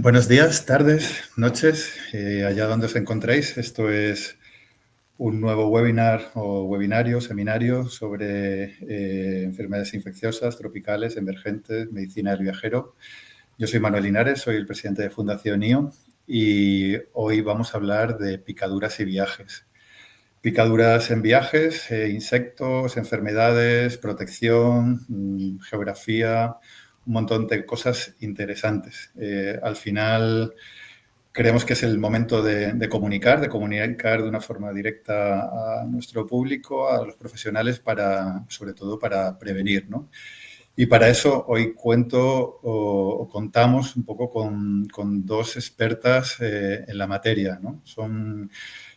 Buenos días, tardes, noches, allá donde os encontréis. Esto es un nuevo webinar o webinario, seminario sobre enfermedades infecciosas, tropicales, emergentes, medicina del viajero. Yo soy Manuel Linares, soy el presidente de Fundación IO y hoy vamos a hablar de picaduras y viajes. Picaduras en viajes, insectos, enfermedades, protección, geografía, un montón de cosas interesantes. Al final creemos que es el momento de comunicar de una forma directa a nuestro público, a los profesionales, sobre todo para prevenir, ¿no? Y para eso hoy contamos un poco con dos expertas en la materia, ¿no? Son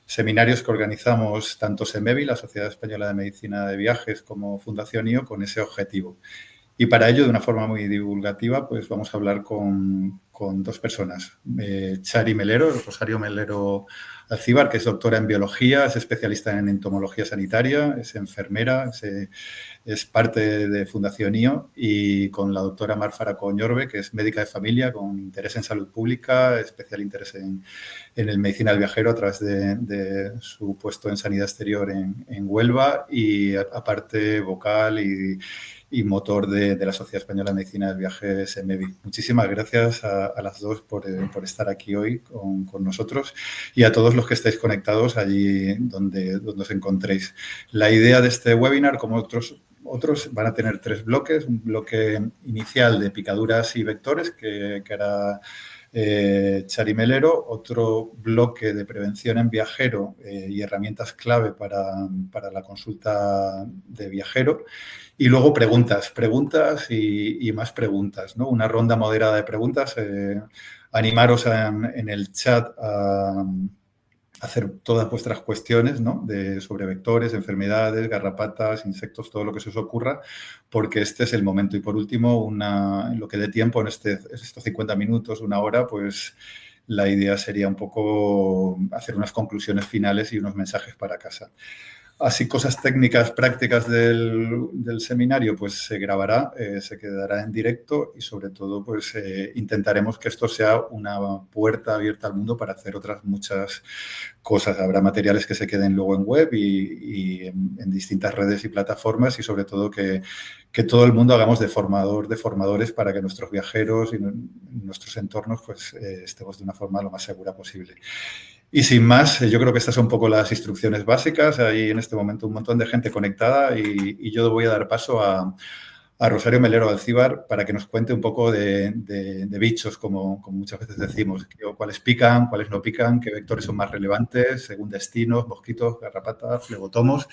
seminarios que organizamos tanto SEMEVI, la Sociedad Española de Medicina de Viajes, como Fundación IO con ese objetivo. Y para ello, de una forma muy divulgativa, pues vamos a hablar con dos personas. Chari Melero, Rosario Melero Alcíbar, que es doctora en biología, es especialista en entomología sanitaria, es enfermera, es parte de Fundación IO, y con la doctora Mar Faraco Ñorbe, que es médica de familia con interés en salud pública, especial interés en el medicina del viajero a través de su puesto en sanidad exterior en Huelva y aparte vocal y motor de la Sociedad Española de Medicina del Viaje, SEMEVI. Muchísimas gracias a las dos por estar aquí hoy con nosotros y a todos los que estáis conectados allí donde os encontréis. La idea de este webinar, como otros van a tener 3 bloques. Un bloque inicial de picaduras y vectores que hará Chari Melero, otro bloque de prevención en viajero y herramientas clave para la consulta de viajero, y luego preguntas y más preguntas, ¿no? Una ronda moderada de preguntas. Animaros en el chat a hacer todas vuestras cuestiones, ¿no? Sobre vectores, enfermedades, garrapatas, insectos, todo lo que se os ocurra, porque este es el momento. Y por último, en lo que dé tiempo, en estos 50 minutos, una hora, pues la idea sería un poco hacer unas conclusiones finales y unos mensajes para casa. Así, cosas técnicas, prácticas del seminario, pues se grabará, se quedará en directo y sobre todo pues intentaremos que esto sea una puerta abierta al mundo para hacer otras muchas cosas. Habrá materiales que se queden luego en web y en distintas redes y plataformas, y sobre todo que todo el mundo hagamos de formadores para que nuestros viajeros y nuestros entornos pues estemos de una forma lo más segura posible. Y sin más, yo creo que estas son un poco las instrucciones básicas. Hay en este momento un montón de gente conectada y yo voy a dar paso a Rosario Melero Alcíbar para que nos cuente un poco de bichos, como muchas veces decimos, cuáles pican, cuáles no pican, qué vectores son más relevantes según destinos, mosquitos, garrapatas, flebotomos.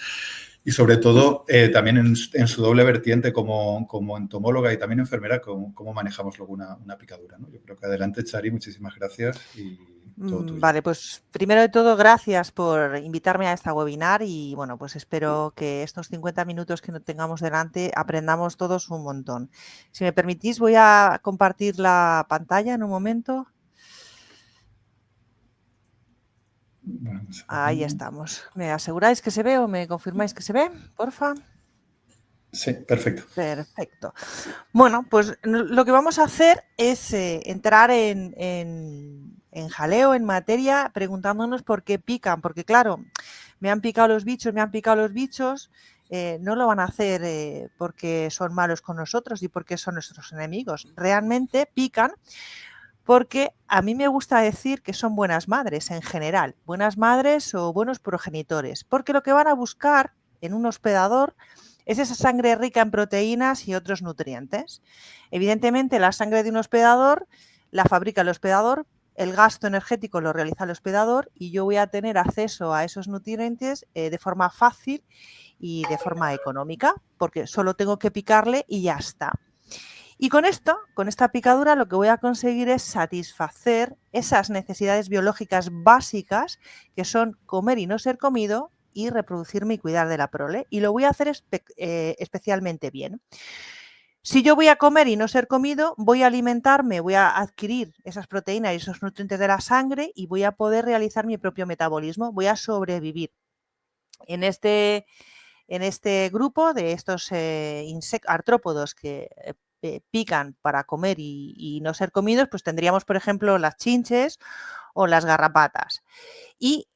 Y sobre todo, también en su doble vertiente como entomóloga y también enfermera, cómo manejamos luego una picadura, ¿no? Yo creo que adelante, Chari, muchísimas gracias y todo tuyo. Vale, pues primero de todo, gracias por invitarme a esta webinar y bueno, pues espero que estos 50 minutos que tengamos delante aprendamos todos un montón. Si me permitís, voy a compartir la pantalla en un momento. Ahí estamos. ¿Me aseguráis que se ve o me confirmáis que se ve, porfa? Sí, perfecto. Perfecto. Bueno, pues lo que vamos a hacer es entrar en jaleo, en materia, preguntándonos por qué pican, porque claro, me han picado los bichos, no lo van a hacer porque son malos con nosotros y porque son nuestros enemigos. Realmente pican porque a mí me gusta decir que son buenas madres en general, buenas madres o buenos progenitores, porque lo que van a buscar en un hospedador es esa sangre rica en proteínas y otros nutrientes. Evidentemente, la sangre de un hospedador la fabrica el hospedador, el gasto energético lo realiza el hospedador y yo voy a tener acceso a esos nutrientes de forma fácil y de forma económica, porque solo tengo que picarle y ya está. Y con esta picadura, lo que voy a conseguir es satisfacer esas necesidades biológicas básicas que son comer y no ser comido y reproducirme y cuidar de la prole. Y lo voy a hacer especialmente bien. Si yo voy a comer y no ser comido, voy a alimentarme, voy a adquirir esas proteínas y esos nutrientes de la sangre y voy a poder realizar mi propio metabolismo, voy a sobrevivir. En este grupo de estos artrópodos que pican para comer y no ser comidos, pues tendríamos, por ejemplo, las chinches o las garrapatas. Y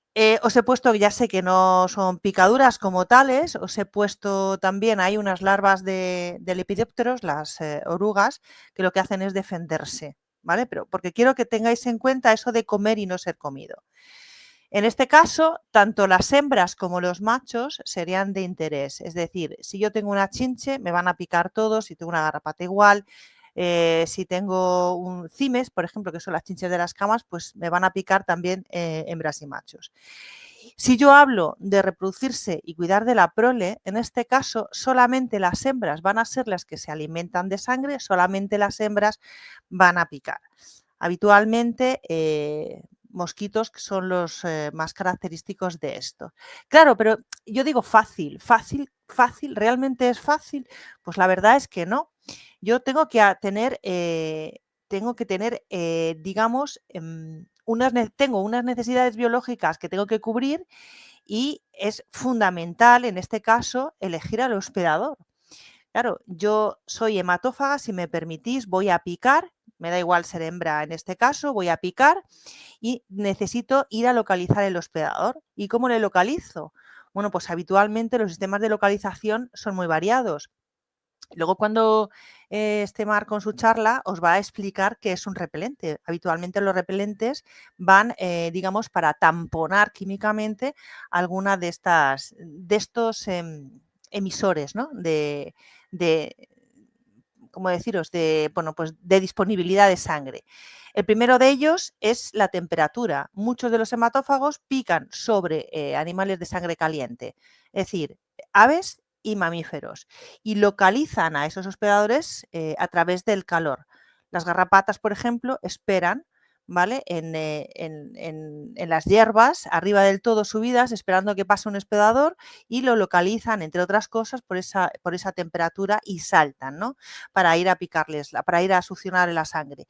os he puesto, ya sé que no son picaduras como tales, os he puesto también, hay unas larvas de lepidópteros, las orugas, que lo que hacen es defenderse, ¿vale? Pero porque quiero que tengáis en cuenta eso de comer y no ser comido. En este caso, tanto las hembras como los machos serían de interés. Es decir, si yo tengo una chinche, me van a picar todos, si tengo una garrapata igual, si tengo un cimes, por ejemplo, que son las chinches de las camas, pues me van a picar también hembras y machos. Si yo hablo de reproducirse y cuidar de la prole, en este caso solamente las hembras van a ser las que se alimentan de sangre, solamente las hembras van a picar. Habitualmente mosquitos que son los más característicos de esto. Claro, pero yo digo fácil, ¿realmente es fácil? Pues la verdad es que no. Yo tengo que tener, digamos, tengo unas necesidades biológicas que tengo que cubrir y es fundamental, en este caso, elegir al hospedador. Claro, yo soy hematófaga, si me permitís, voy a picar, me da igual ser hembra en este caso, voy a picar y necesito ir a localizar el hospedador. ¿Y cómo le localizo? Bueno, pues habitualmente los sistemas de localización son muy variados. Luego cuando esté Mar con su charla os va a explicar qué es un repelente. Habitualmente los repelentes van, digamos, para tamponar químicamente alguna de estos emisores, ¿no? de ¿cómo deciros? Bueno, pues de disponibilidad de sangre. El primero de ellos es la temperatura. Muchos de los hematófagos pican sobre animales de sangre caliente, es decir, aves y mamíferos, y localizan a esos hospedadores a través del calor. Las garrapatas, por ejemplo, esperan, ¿vale? En las hierbas, arriba del todo subidas, esperando que pase un hospedador y lo localizan, entre otras cosas, por esa temperatura y saltan, ¿no? Para ir a picarles, para ir a succionar la sangre.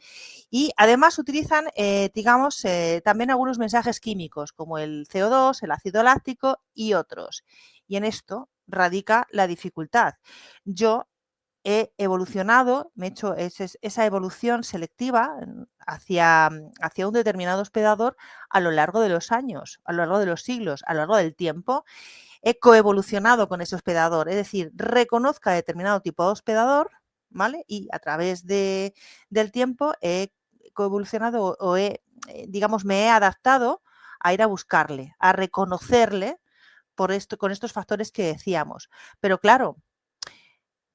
Y además utilizan, digamos, también algunos mensajes químicos, como el CO2, el ácido láctico y otros. Y en esto radica la dificultad. Yo he evolucionado, me he hecho esa evolución selectiva hacia un determinado hospedador a lo largo de los años, a lo largo de los siglos, a lo largo del tiempo. He coevolucionado con ese hospedador, es decir, reconozca determinado tipo de hospedador, ¿vale? Y a través del tiempo he coevolucionado o digamos, me he adaptado a ir a buscarle, a reconocerle con estos factores que decíamos. Pero claro,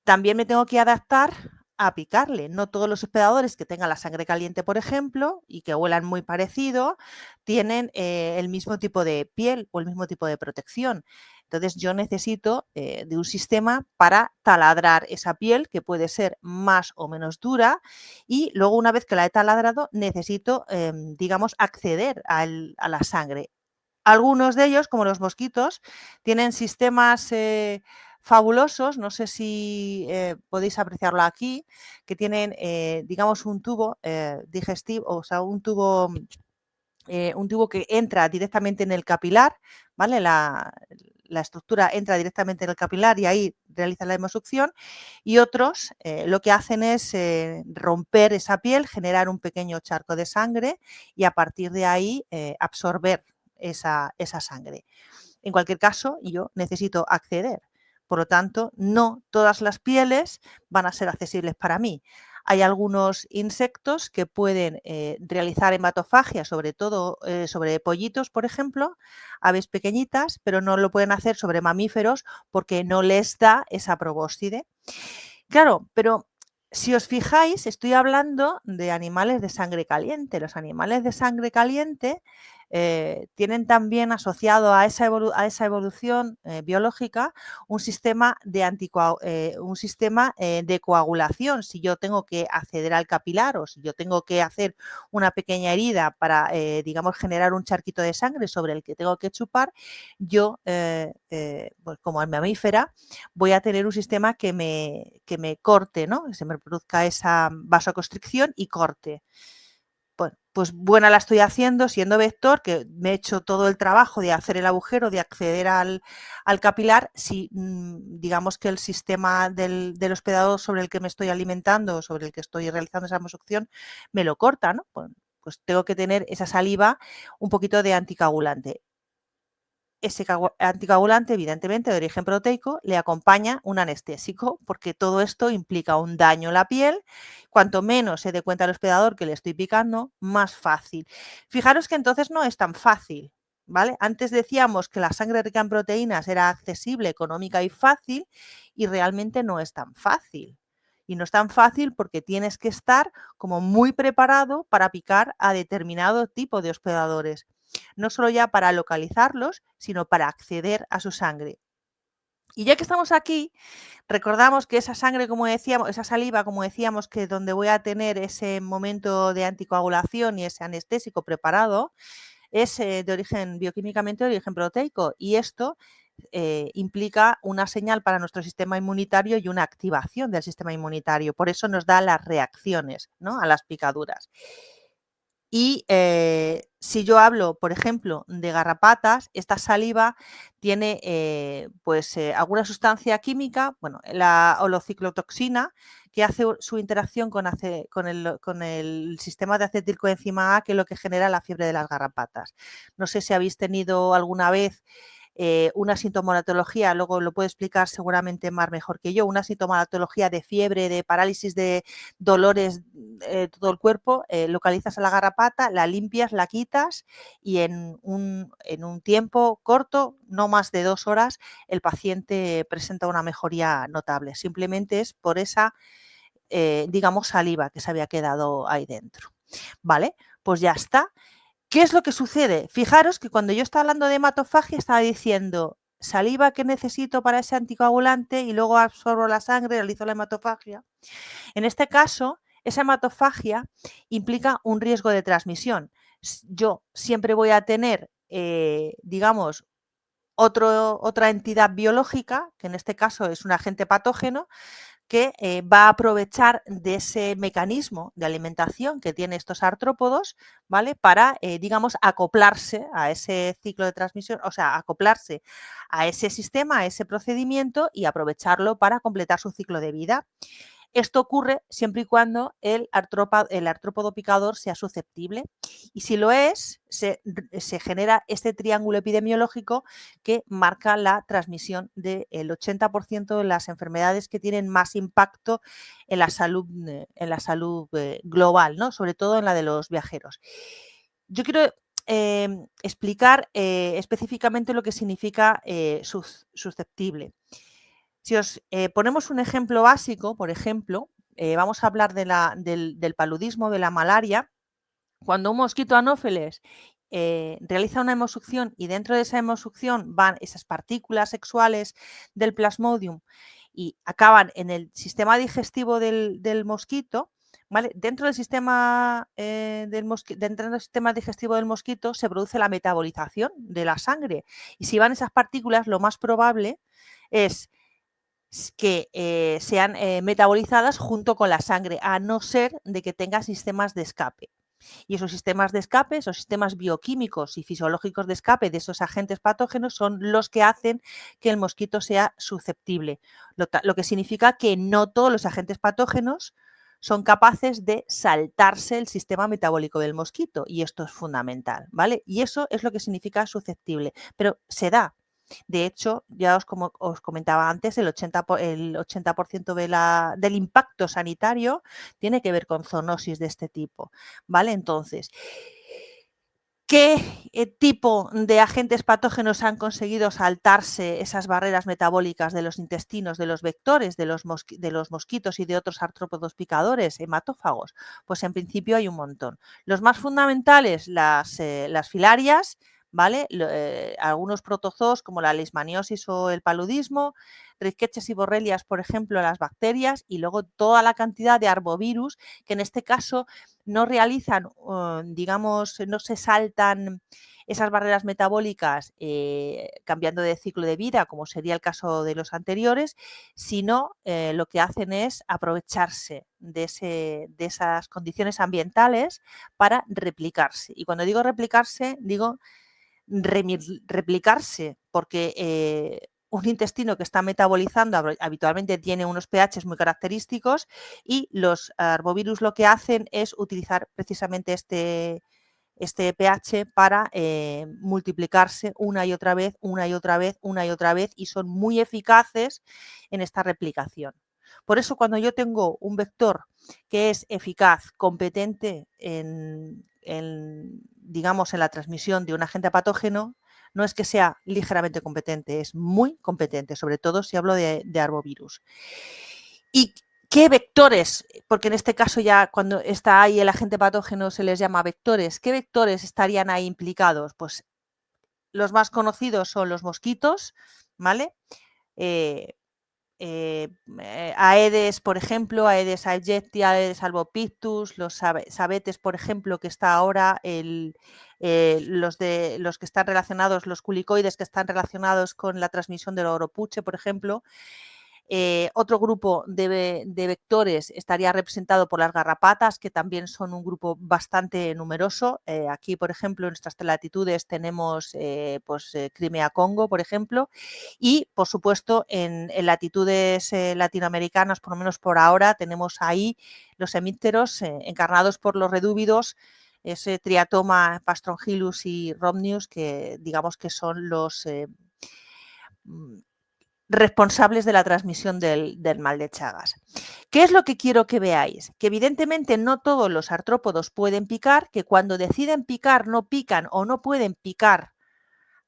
también me tengo que adaptar a picarle. No todos los hospedadores que tengan la sangre caliente, por ejemplo, y que huelan muy parecido, tienen el mismo tipo de piel o el mismo tipo de protección. Entonces yo necesito de un sistema para taladrar esa piel, que puede ser más o menos dura, y luego una vez que la he taladrado necesito, digamos, acceder a la sangre. Algunos de ellos, como los mosquitos, tienen sistemas fabulosos, no sé si podéis apreciarlo aquí, que tienen, digamos, un tubo digestivo, o sea, un tubo que entra directamente en el capilar, ¿vale? La estructura entra directamente en el capilar y ahí realiza la hemosucción, y otros lo que hacen es romper esa piel, generar un pequeño charco de sangre y a partir de ahí absorber esa sangre. En cualquier caso, yo necesito acceder. Por lo tanto, no todas las pieles van a ser accesibles para mí. Hay algunos insectos que pueden realizar hematofagia, sobre todo sobre pollitos, por ejemplo, aves pequeñitas, pero no lo pueden hacer sobre mamíferos porque no les da esa probóscide. Claro, pero si os fijáis, estoy hablando de animales de sangre caliente. Los animales de sangre caliente tienen también asociado a esa evolución biológica un sistema de coagulación. Si yo tengo que acceder al capilar o si yo tengo que hacer una pequeña herida para, digamos, generar un charquito de sangre sobre el que tengo que chupar, yo, pues como mamífera, voy a tener un sistema que me corte, ¿no? Que se me produzca esa vasoconstricción y corte. Bueno, pues buena la estoy haciendo siendo vector, que me he hecho todo el trabajo de hacer el agujero, de acceder al capilar, si digamos que el sistema del hospedador sobre el que me estoy alimentando, sobre el que estoy realizando esa hemosucción, me lo corta, ¿no? Pues tengo que tener esa saliva un poquito de anticoagulante. Ese anticoagulante, evidentemente, de origen proteico, le acompaña un anestésico, porque todo esto implica un daño en la piel. Cuanto menos se dé cuenta el hospedador que le estoy picando, más fácil. Fijaros que entonces no es tan fácil, ¿vale? Antes decíamos que la sangre rica en proteínas era accesible, económica y fácil, y realmente no es tan fácil. Y no es tan fácil porque tienes que estar como muy preparado para picar a determinado tipo de hospedadores. No solo ya para localizarlos, sino para acceder a su sangre. Y ya que estamos aquí, recordamos que esa sangre, como decíamos, esa saliva, como decíamos, que donde voy a tener ese momento de anticoagulación y ese anestésico preparado, es de origen, bioquímicamente de origen proteico. Y esto implica una señal para nuestro sistema inmunitario y una activación del sistema inmunitario. Por eso nos da las reacciones, ¿no?, a las picaduras. Y si yo hablo, por ejemplo, de garrapatas, esta saliva tiene alguna sustancia química, bueno, la holociclotoxina, que hace su interacción con el sistema de acetilcoenzima A, que es lo que genera la fiebre de las garrapatas. No sé si habéis tenido alguna vez una sintomatología, luego lo puede explicar seguramente Mar mejor que yo, una sintomatología de fiebre, de parálisis, de dolores, todo el cuerpo, localizas a la garrapata, la limpias, la quitas y en un tiempo corto, no más de 2 horas, el paciente presenta una mejoría notable. Simplemente es por esa, digamos, saliva que se había quedado ahí dentro. ¿Vale? Pues ya está. ¿Qué es lo que sucede? Fijaros que cuando yo estaba hablando de hematofagia estaba diciendo saliva que necesito para ese anticoagulante y luego absorbo la sangre, realizo la hematofagia. En este caso, esa hematofagia implica un riesgo de transmisión. Yo siempre voy a tener, digamos, otra entidad biológica, que en este caso es un agente patógeno, que va a aprovechar de ese mecanismo de alimentación que tienen estos artrópodos, ¿vale? Para, digamos, acoplarse a ese ciclo de transmisión, o sea, acoplarse a ese sistema, a ese procedimiento y aprovecharlo para completar su ciclo de vida. Esto ocurre siempre y cuando el artrópodo picador sea susceptible, y si lo es, se genera este triángulo epidemiológico que marca la transmisión del 80% de las enfermedades que tienen más impacto en la salud global, ¿no?, sobre todo en la de los viajeros. Yo quiero explicar específicamente lo que significa susceptible. Si os ponemos un ejemplo básico, por ejemplo, vamos a hablar del paludismo, de la malaria. Cuando un mosquito anófeles realiza una hemosucción y dentro de esa hemosucción van esas partículas sexuales del plasmodium y acaban en el sistema digestivo del mosquito, ¿vale? Dentro del sistema digestivo del mosquito se produce la metabolización de la sangre, y si van esas partículas, lo más probable es que sean metabolizadas junto con la sangre, a no ser de que tenga sistemas de escape. Y esos sistemas de escape, esos sistemas bioquímicos y fisiológicos de escape de esos agentes patógenos son los que hacen que el mosquito sea susceptible, lo que significa que no todos los agentes patógenos son capaces de saltarse el sistema metabólico del mosquito, y esto es fundamental, ¿vale? Y eso es lo que significa susceptible, pero se da. De hecho, ya como os comentaba antes, el 80% del impacto sanitario tiene que ver con zoonosis de este tipo, ¿vale? Entonces, ¿qué tipo de agentes patógenos han conseguido saltarse esas barreras metabólicas de los intestinos, de los vectores, de los mosquitos y de otros artrópodos picadores, hematófagos? Pues en principio hay un montón. Los más fundamentales, las filarias, ¿vale? Algunos protozoos como la leishmaniosis o el paludismo, Rickettsia y borrelias, por ejemplo, las bacterias, y luego toda la cantidad de arbovirus que en este caso no realizan, digamos, no se saltan esas barreras metabólicas cambiando de ciclo de vida, como sería el caso de los anteriores, sino lo que hacen es aprovecharse de esas condiciones ambientales para replicarse. Y cuando digo replicarse, digo replicarse, porque un intestino que está metabolizando habitualmente tiene unos pHs muy característicos, y los arbovirus lo que hacen es utilizar precisamente este pH para multiplicarse una y otra vez, una y otra vez, una y otra vez, y son muy eficaces en esta replicación. Por eso, cuando yo tengo un vector que es eficaz, competente digamos, en la transmisión de un agente patógeno, no es que sea ligeramente competente, es muy competente, sobre todo si hablo de arbovirus. ¿Y qué vectores? Porque en este caso ya cuando está ahí el agente patógeno se les llama vectores. ¿Qué vectores estarían ahí implicados? Pues los más conocidos son los mosquitos, ¿vale? Aedes, por ejemplo, Aedes aegypti, Aedes albopictus, los sabetes, por ejemplo, que está ahora, los que están relacionados, los culicoides que están relacionados con la transmisión del oropuche, por ejemplo. Otro grupo de vectores estaría representado por las garrapatas, que también son un grupo bastante numeroso. Aquí, por ejemplo, en nuestras latitudes tenemos Crimea-Congo, por ejemplo, y, por supuesto, en latitudes latinoamericanas, por lo menos por ahora, tenemos ahí los hemípteros encarnados por los redúvidos, ese Triatoma Pastrongyllus y Rhomnius, que digamos que son los responsables de la transmisión del mal de Chagas. ¿Qué es lo que quiero que veáis? Que evidentemente no todos los artrópodos pueden picar, que cuando deciden picar no pican o no pueden picar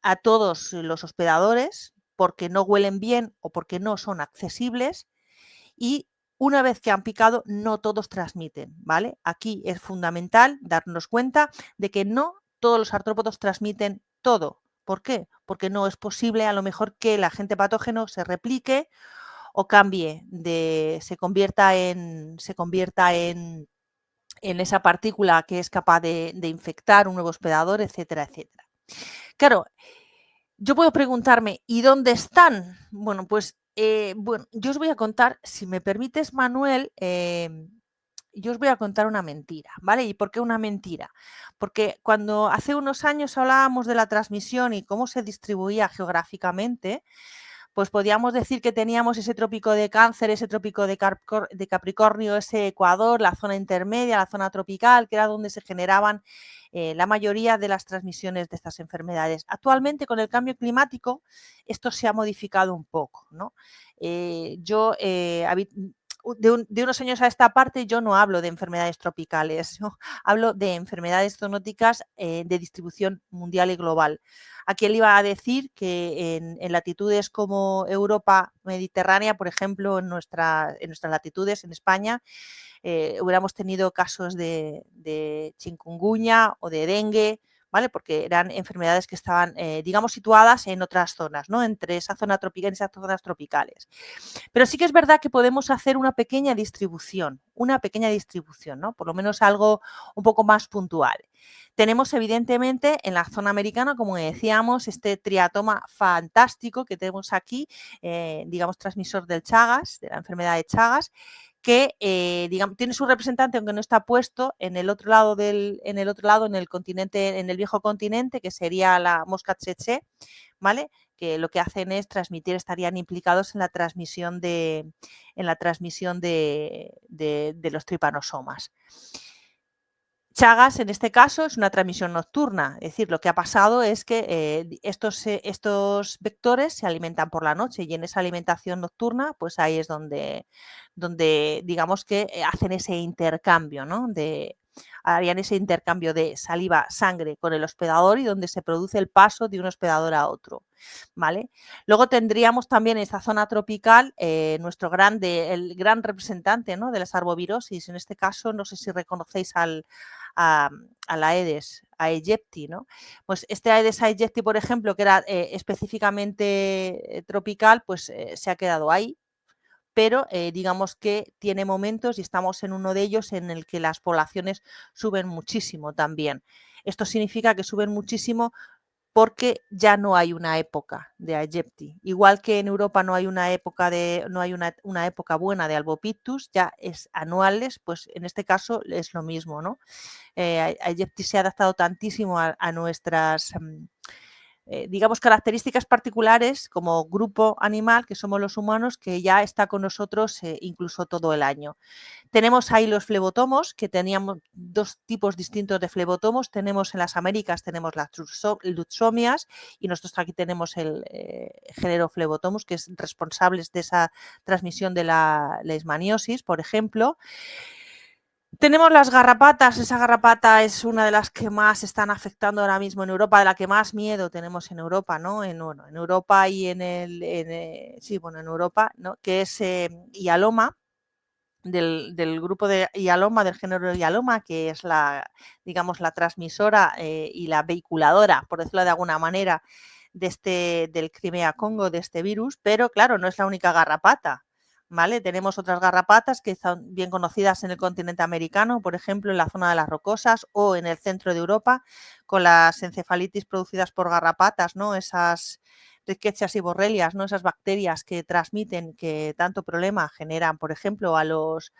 a todos los hospedadores porque no huelen bien o porque no son accesibles, y una vez que han picado no todos transmiten, ¿vale? Aquí es fundamental darnos cuenta de que no todos los artrópodos transmiten todo. ¿Por qué? Porque no es posible a lo mejor que el agente patógeno se replique o cambie, se convierta en esa partícula que es capaz de infectar un nuevo hospedador, etcétera, etcétera. Claro, yo puedo preguntarme, ¿y dónde están? Bueno, pues yo os voy a contar, si me permites, Manuel, yo os voy a contar una mentira, ¿vale? ¿Y por qué una mentira? Porque cuando hace unos años hablábamos de la transmisión y cómo se distribuía geográficamente, pues podíamos decir que teníamos ese trópico de Cáncer, ese trópico de Capricornio, ese Ecuador, la zona intermedia, la zona tropical, que era donde se generaban la mayoría de las transmisiones de estas enfermedades. Actualmente, con el cambio climático, esto se ha modificado un poco, ¿no? De unos años a esta parte yo no hablo de enfermedades tropicales, yo hablo de enfermedades zoonóticas de distribución mundial y global. Aquí él iba a decir que en latitudes como Europa mediterránea, por ejemplo, en nuestras latitudes, en España, hubiéramos tenido casos de chikungunya o de dengue, ¿vale? Porque eran enfermedades que estaban, digamos, situadas en otras zonas, ¿no? Entre esa zona tropical y esas zonas tropicales. Pero sí que es verdad que podemos hacer una pequeña distribución, ¿no? Por lo menos algo un poco más puntual. Tenemos, evidentemente, en la zona americana, como decíamos, este triatoma fantástico que tenemos aquí, digamos, transmisor del Chagas, de la enfermedad de Chagas, que digamos, tiene su representante, aunque no está puesto, en el otro lado, en el continente, en el viejo continente, que sería la mosca tsetse, ¿vale? Que lo que hacen es transmitir, estarían implicados en la transmisión de los tripanosomas. Chagas, en este caso, es una transmisión nocturna, es decir, lo que ha pasado es que estos vectores se alimentan por la noche, y en esa alimentación nocturna, pues ahí es donde digamos que hacen ese intercambio, ¿no? Harían ese intercambio de saliva, sangre con el hospedador, y donde se produce el paso de un hospedador a otro, ¿vale? Luego tendríamos también en esta zona tropical el gran representante, ¿no?, de las arbovirosis. En este caso, no sé si reconocéis al a la Aedes aegypti, ¿no? Pues este Aedes aegypti, por ejemplo, que era específicamente tropical, pues se ha quedado ahí, pero digamos que tiene momentos y estamos en uno de ellos en el que las poblaciones suben muchísimo también. Esto significa que suben muchísimo porque ya no hay una época de Aegypti. Igual que en Europa no hay una época una época buena de Albopictus, ya es anuales, pues en este caso es lo mismo, ¿no? Aegypti se ha adaptado tantísimo a nuestras digamos, características particulares como grupo animal, que somos los humanos, que ya está con nosotros incluso todo el año. Tenemos ahí los flebotomos, que teníamos dos tipos distintos de flebotomos. Tenemos en las Américas, tenemos las luxomias y nosotros aquí tenemos el género Flebotomus, que es responsable de esa transmisión de la leishmaniosis, por ejemplo. Tenemos las garrapatas, esa garrapata es una de las que más están afectando ahora mismo en Europa, de la que más miedo tenemos en Europa, ¿no? En Europa y en Europa, ¿no? Que es Hyaloma, del grupo de Hyaloma, del género Hyaloma, que es digamos, la transmisora y la vehiculadora, por decirlo de alguna manera, del Crimea Congo, de este virus, pero claro, no es la única garrapata. ¿Vale? Tenemos otras garrapatas que son bien conocidas en el continente americano, por ejemplo, en la zona de las Rocosas o en el centro de Europa, con las encefalitis producidas por garrapatas, ¿no? Esas Rickettsia y borrelias, ¿no? Esas bacterias que transmiten, que tanto problema generan, por ejemplo, a los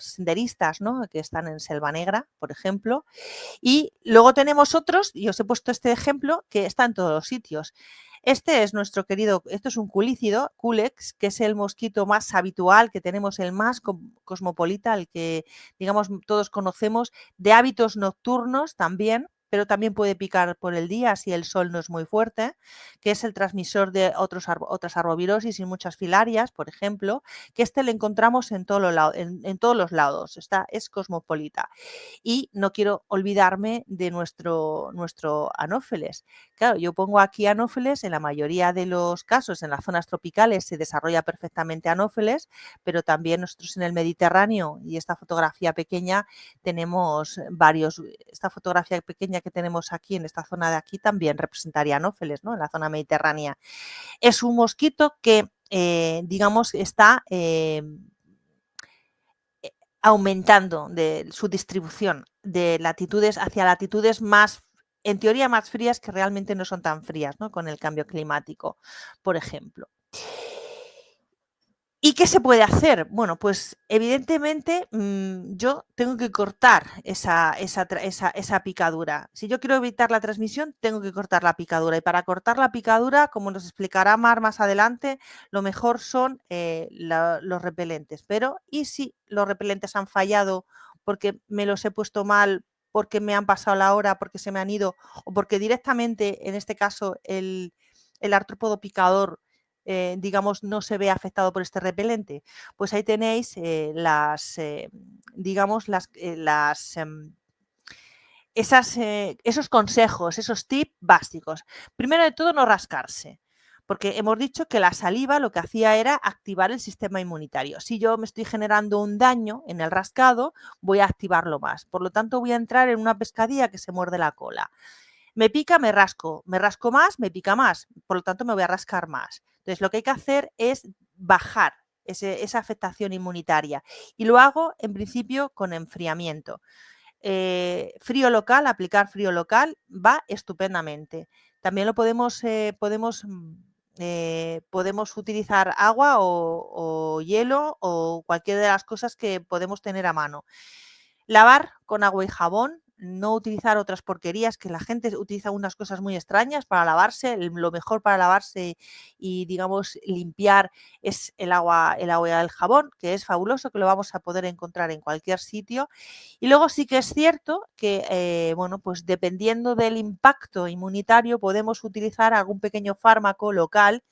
senderistas, ¿no? Que están en Selva Negra, por ejemplo. Y luego tenemos otros, y os he puesto este ejemplo, que está en todos los sitios. Este es nuestro querido, esto es un culícido, Culex, que es el mosquito más habitual, que tenemos el más cosmopolita, el que, digamos, todos conocemos, de hábitos nocturnos también, pero también puede picar por el día si el sol no es muy fuerte, que es el transmisor de otras arbovirosis y muchas filarias, por ejemplo, que este lo encontramos en todos los lados, es cosmopolita. Y no quiero olvidarme de nuestro anófeles. Claro, yo pongo aquí anófeles, en la mayoría de los casos en las zonas tropicales se desarrolla perfectamente anófeles, pero también nosotros en el Mediterráneo y esta fotografía pequeña tenemos esta fotografía pequeña que tenemos aquí en esta zona de aquí también representaría anófeles, ¿no? En la zona mediterránea. Es un mosquito que, digamos, está aumentando de su distribución de latitudes hacia latitudes más, en teoría, más frías, que realmente no son tan frías, ¿no? Con el cambio climático, por ejemplo. ¿Y qué se puede hacer? Bueno, pues evidentemente yo tengo que cortar esa picadura. Si yo quiero evitar la transmisión, tengo que cortar la picadura. Y para cortar la picadura, como nos explicará Mar más adelante, lo mejor son los repelentes. Pero, ¿y si los repelentes han fallado porque me los he puesto mal, porque me han pasado la hora, porque se me han ido, o porque directamente, en este caso, el artrópodo picador digamos, no se ve afectado por este repelente? Pues ahí tenéis digamos, esos consejos, esos tips básicos. Primero de todo, no rascarse. Porque hemos dicho que la saliva lo que hacía era activar el sistema inmunitario. Si yo me estoy generando un daño en el rascado, voy a activarlo más. Por lo tanto, voy a entrar en una pescadilla que se muerde la cola. Me pica, me rasco más, me pica más, por lo tanto me voy a rascar más. Entonces lo que hay que hacer es bajar esa afectación inmunitaria y lo hago en principio con enfriamiento. Frío local, aplicar frío local va estupendamente. También lo podemos utilizar agua o hielo o cualquiera de las cosas que podemos tener a mano. Lavar con agua y jabón, no utilizar otras porquerías, que la gente utiliza unas cosas muy extrañas para lavarse. Lo mejor para lavarse y, digamos, limpiar es el agua y el jabón, que es fabuloso, que lo vamos a poder encontrar en cualquier sitio. Y luego sí que es cierto que, bueno, pues dependiendo del impacto inmunitario podemos utilizar algún pequeño fármaco local,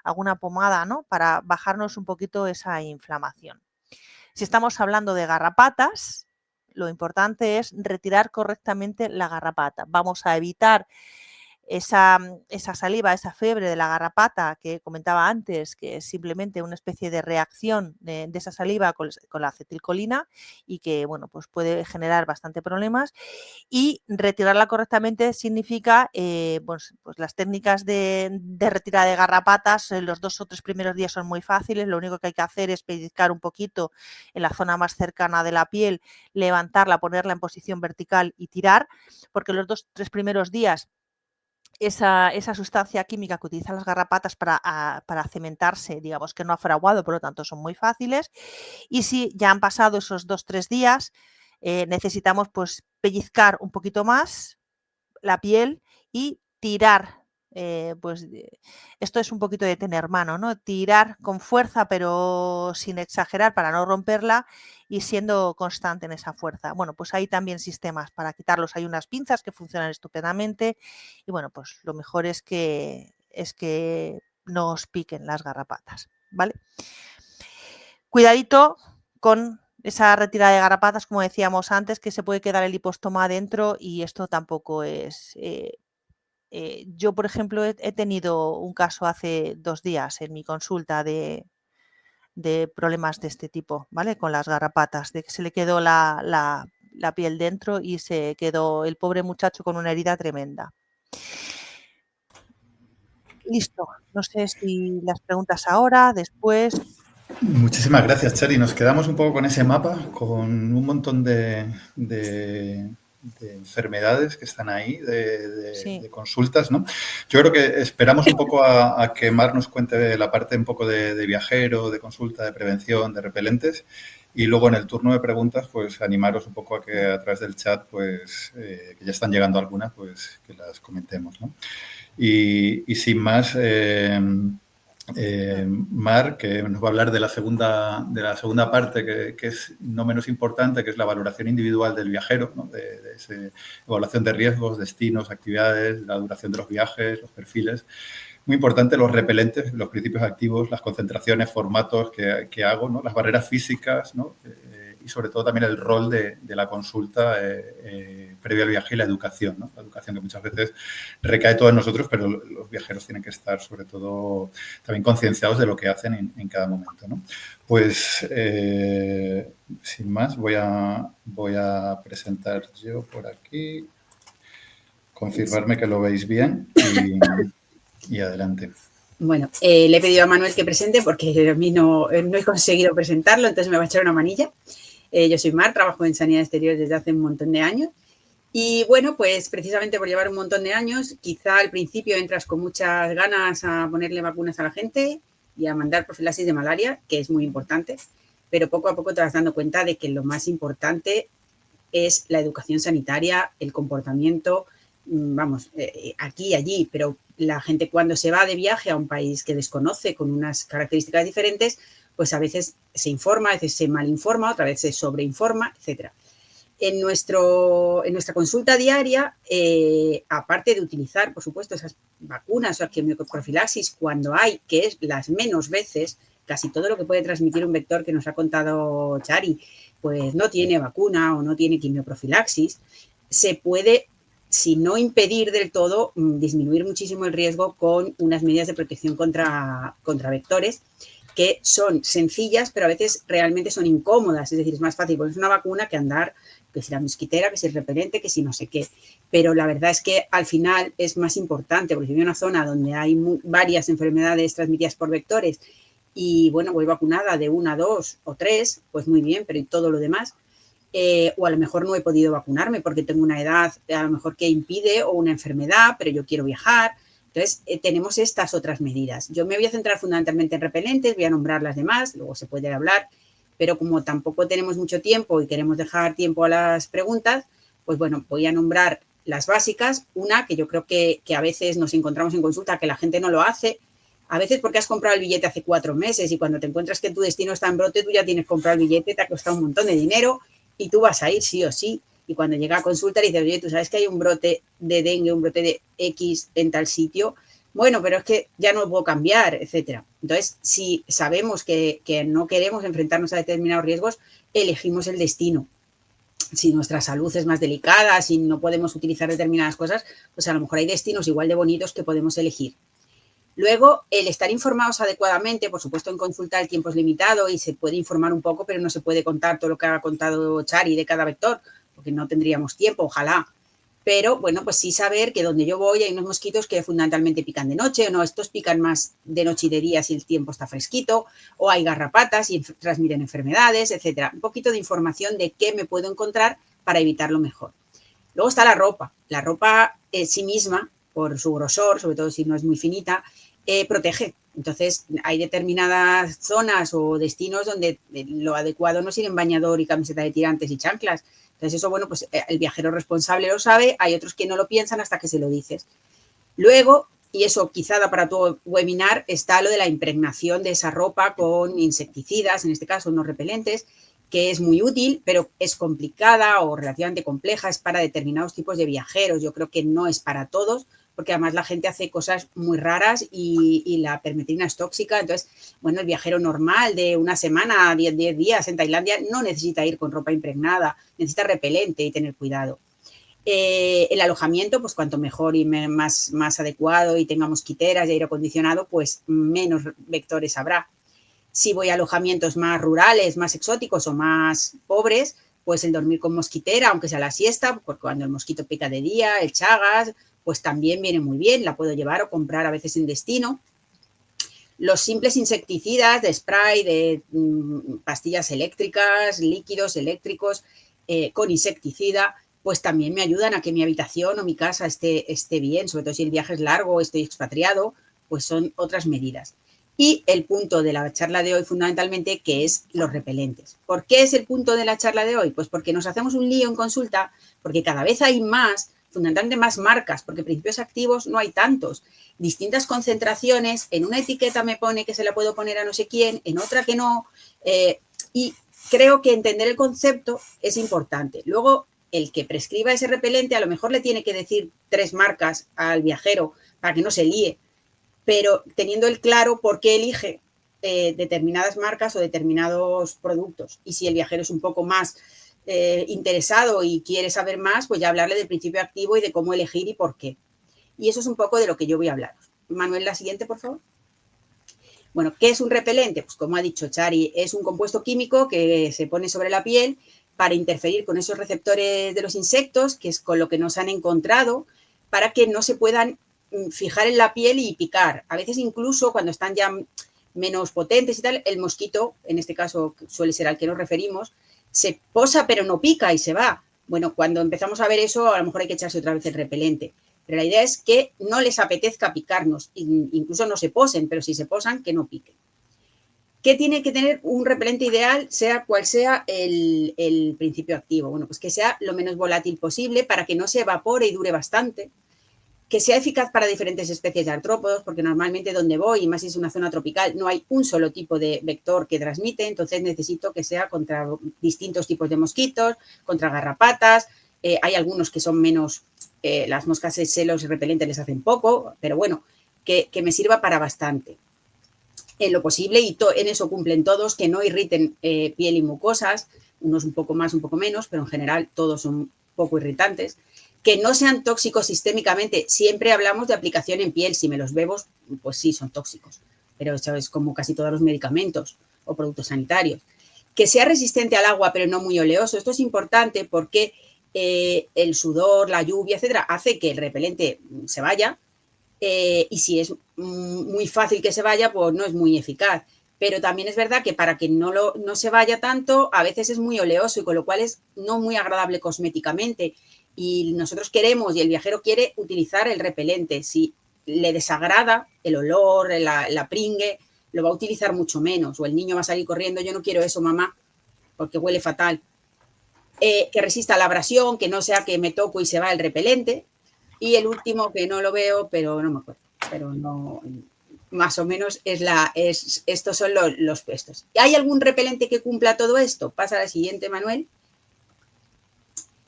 alguna pomada, ¿no? Para bajarnos un poquito esa inflamación. Si estamos hablando de garrapatas, lo importante es retirar correctamente la garrapata. Vamos a evitar esa saliva, esa fiebre de la garrapata que comentaba antes, que es simplemente una especie de reacción de esa saliva con la acetilcolina y que, bueno, pues puede generar bastante problemas. Y retirarla correctamente significa, pues las técnicas de retirada de garrapatas, los 2 o 3 primeros días son muy fáciles, lo único que hay que hacer es pellizcar un poquito en la zona más cercana de la piel, levantarla, ponerla en posición vertical y tirar, porque los 2 o 3 primeros días esa sustancia química que utilizan las garrapatas para cementarse, digamos que no ha fraguado, por lo tanto son muy fáciles. Y si ya han pasado esos 2 o 3 días, necesitamos pues pellizcar un poquito más la piel y tirar. Pues esto es un poquito de tener mano, ¿no? Tirar con fuerza, pero sin exagerar para no romperla y siendo constante en esa fuerza. Bueno, pues hay también sistemas para quitarlos. Hay unas pinzas que funcionan estupendamente y bueno, pues lo mejor es que no os piquen las garrapatas, ¿vale? Cuidadito con esa retirada de garrapatas, como decíamos antes, que se puede quedar el hipostoma adentro y esto tampoco es... yo, por ejemplo, he tenido un caso hace 2 días en mi consulta de problemas de este tipo, ¿vale? Con las garrapatas, de que se le quedó la piel dentro y se quedó el pobre muchacho con una herida tremenda. Listo, no sé si las preguntas ahora, después. Muchísimas gracias, Chari. Nos quedamos un poco con ese mapa, con un montón de enfermedades que están ahí, de consultas, ¿no? Yo creo que esperamos un poco a que Mar nos cuente la parte un poco de viajero, de consulta, de prevención, de repelentes, y luego en el turno de preguntas, pues animaros un poco a que a través del chat, pues que ya están llegando algunas, pues que las comentemos, ¿no? Y sin más, Mar, que nos va a hablar de la segunda parte, que es no menos importante, que es la valoración individual del viajero, ¿no? de esa evaluación de riesgos, destinos, actividades, la duración de los viajes, los perfiles. Muy importante los repelentes, los principios activos, las concentraciones, formatos que hago, ¿no? Las barreras físicas, ¿no? Y sobre todo también el rol de la consulta previo al viaje y la educación, ¿no? La educación que muchas veces recae todo en nosotros, pero los viajeros tienen que estar sobre todo también concienciados de lo que hacen en cada momento, ¿no? Pues sin más voy a presentar yo por aquí, confirmarme que lo veis bien y adelante. Bueno, le he pedido a Manuel que presente porque a mí no he conseguido presentarlo, entonces me va a echar una manilla. Yo soy Mar, trabajo en sanidad exterior desde hace un montón de años y bueno, pues precisamente por llevar un montón de años, quizá al principio entras con muchas ganas a ponerle vacunas a la gente y a mandar profilaxis de malaria, que es muy importante, pero poco a poco te vas dando cuenta de que lo más importante es la educación sanitaria, el comportamiento, vamos, aquí y allí, pero la gente cuando se va de viaje a un país que desconoce con unas características diferentes, pues a veces se informa, a veces se malinforma, otra vez se sobreinforma, etc. En nuestra consulta diaria, aparte de utilizar, por supuesto, esas vacunas o quimioprofilaxis cuando hay, que es las menos veces, casi todo lo que puede transmitir un vector que nos ha contado Chari, pues no tiene vacuna o no tiene quimioprofilaxis, se puede, si no impedir del todo, disminuir muchísimo el riesgo con unas medidas de protección contra vectores que son sencillas, pero a veces realmente son incómodas. Es decir, es más fácil ponerse una vacuna que andar, que si la mosquitera, que si el repelente, que si no sé qué. Pero la verdad es que al final es más importante, porque si vivo en una zona donde hay varias enfermedades transmitidas por vectores y, bueno, voy vacunada de 1, 2 o 3, pues muy bien, pero ¿y todo lo demás? O a lo mejor no he podido vacunarme porque tengo una edad a lo mejor que impide o una enfermedad, pero yo quiero viajar. Entonces, tenemos estas otras medidas. Yo me voy a centrar fundamentalmente en repelentes, voy a nombrar las demás, luego se puede hablar, pero como tampoco tenemos mucho tiempo y queremos dejar tiempo a las preguntas, pues bueno, voy a nombrar las básicas. Una que yo creo que a veces nos encontramos en consulta que la gente no lo hace, a veces porque has comprado el billete hace 4 meses y cuando te encuentras que tu destino está en brote, tú ya tienes comprado el billete, te ha costado un montón de dinero y tú vas a ir sí o sí. Y cuando llega a consulta y dices, oye, tú sabes que hay un brote de dengue, un brote de X en tal sitio, bueno, pero es que ya no lo puedo cambiar, etcétera. Entonces, si sabemos que no queremos enfrentarnos a determinados riesgos, elegimos el destino. si nuestra salud es más delicada, si no podemos utilizar determinadas cosas, pues a lo mejor hay destinos igual de bonitos que podemos elegir. Luego, el estar informados adecuadamente, por supuesto, en consulta el tiempo es limitado y se puede informar un poco, pero no se puede contar todo lo que ha contado Chari de cada vector, porque no tendríamos tiempo, ojalá. Pero, bueno, pues sí saber que donde yo voy hay unos mosquitos que fundamentalmente pican de noche, o no, estos pican más de noche y de día si el tiempo está fresquito, o hay garrapatas y transmiten enfermedades, etcétera. Un poquito de información de qué me puedo encontrar para evitarlo mejor. Luego está la ropa. La ropa en sí misma, por su grosor, sobre todo si no es muy finita, protege. Entonces, hay determinadas zonas o destinos donde lo adecuado no es ir en bañador y camiseta de tirantes y chanclas. Entonces, eso, bueno, pues el viajero responsable lo sabe, hay otros que no lo piensan hasta que se lo dices. Luego, y eso quizá da para todo webinar, está lo de la impregnación de esa ropa con insecticidas, en este caso no repelentes, que es muy útil, pero es complicada o relativamente compleja, es para determinados tipos de viajeros. Yo creo que no es para todos, porque además la gente hace cosas muy raras y la permetrina es tóxica. Entonces, bueno, el viajero normal de una semana, 10 días en Tailandia, no necesita ir con ropa impregnada, necesita repelente y tener cuidado. El alojamiento, pues cuanto mejor y más adecuado y tenga mosquiteras y aire acondicionado, pues menos vectores habrá. Si voy a alojamientos más rurales, más exóticos o más pobres, pues el dormir con mosquitera, aunque sea la siesta, porque cuando el mosquito pica de día, el chagas, pues también viene muy bien, la puedo llevar o comprar a veces en destino. Los simples insecticidas de spray, de pastillas eléctricas, líquidos eléctricos con insecticida, pues también me ayudan a que mi habitación o mi casa esté bien, sobre todo si el viaje es largo o estoy expatriado, pues son otras medidas. Y el punto de la charla de hoy fundamentalmente, que es los repelentes. ¿Por qué es el punto de la charla de hoy? Pues porque nos hacemos un lío en consulta, porque cada vez hay más, fundamentalmente más marcas, porque principios activos no hay tantos. Distintas concentraciones, en una etiqueta me pone que se la puedo poner a no sé quién, en otra que no, y creo que entender el concepto es importante. Luego, el que prescriba ese repelente a lo mejor le tiene que decir 3 marcas al viajero para que no se líe, pero teniendo el claro por qué elige determinadas marcas o determinados productos. Y si el viajero es un poco más interesado y quiere saber más, pues ya hablarle del principio activo y de cómo elegir y por qué. Y eso es un poco de lo que yo voy a hablar. Manuel, la siguiente, por favor. Bueno, ¿qué es un repelente? Pues como ha dicho Chari, es un compuesto químico que se pone sobre la piel para interferir con esos receptores de los insectos, que es con lo que nos han encontrado, para que no se puedan fijar en la piel y picar. A veces incluso cuando están ya menos potentes y tal, el mosquito, en este caso suele ser al que nos referimos, se posa pero no pica y se va. Bueno, cuando empezamos a ver eso, a lo mejor hay que echarse otra vez el repelente. Pero la idea es que no les apetezca picarnos, incluso no se posen, pero si se posan, que no piquen. ¿Qué tiene que tener un repelente ideal, sea cual sea el principio activo? Bueno, pues que sea lo menos volátil posible para que no se evapore y dure bastante, que sea eficaz para diferentes especies de artrópodos, porque normalmente donde voy, y más si es una zona tropical, no hay un solo tipo de vector que transmite, entonces necesito que sea contra distintos tipos de mosquitos, contra garrapatas, hay algunos que son menos, las moscas de celos repelentes les hacen poco, pero bueno, que me sirva para bastante. En lo posible, y en eso cumplen todos, que no irriten piel y mucosas, unos un poco más, un poco menos, pero en general todos son poco irritantes. Que no sean tóxicos sistémicamente. Siempre hablamos de aplicación en piel. Si me los bebo, pues sí, son tóxicos. Pero eso es como casi todos los medicamentos o productos sanitarios. Que sea resistente al agua, pero no muy oleoso. Esto es importante porque el sudor, la lluvia, etcétera, hace que el repelente se vaya. Y si es muy fácil que se vaya, pues no es muy eficaz. Pero también es verdad que para que no se vaya tanto, a veces es muy oleoso y con lo cual es no muy agradable cosméticamente. Y nosotros queremos y el viajero quiere utilizar el repelente. Si le desagrada el olor, la pringue, lo va a utilizar mucho menos. O el niño va a salir corriendo, yo no quiero eso, mamá, porque huele fatal. Que resista la abrasión, que no sea que me toco y se va el repelente. Y el último, que no lo veo, pero no me acuerdo. Pero no, más o menos estos son los puestos. ¿Hay algún repelente que cumpla todo esto? Pasa a la siguiente, Manuel.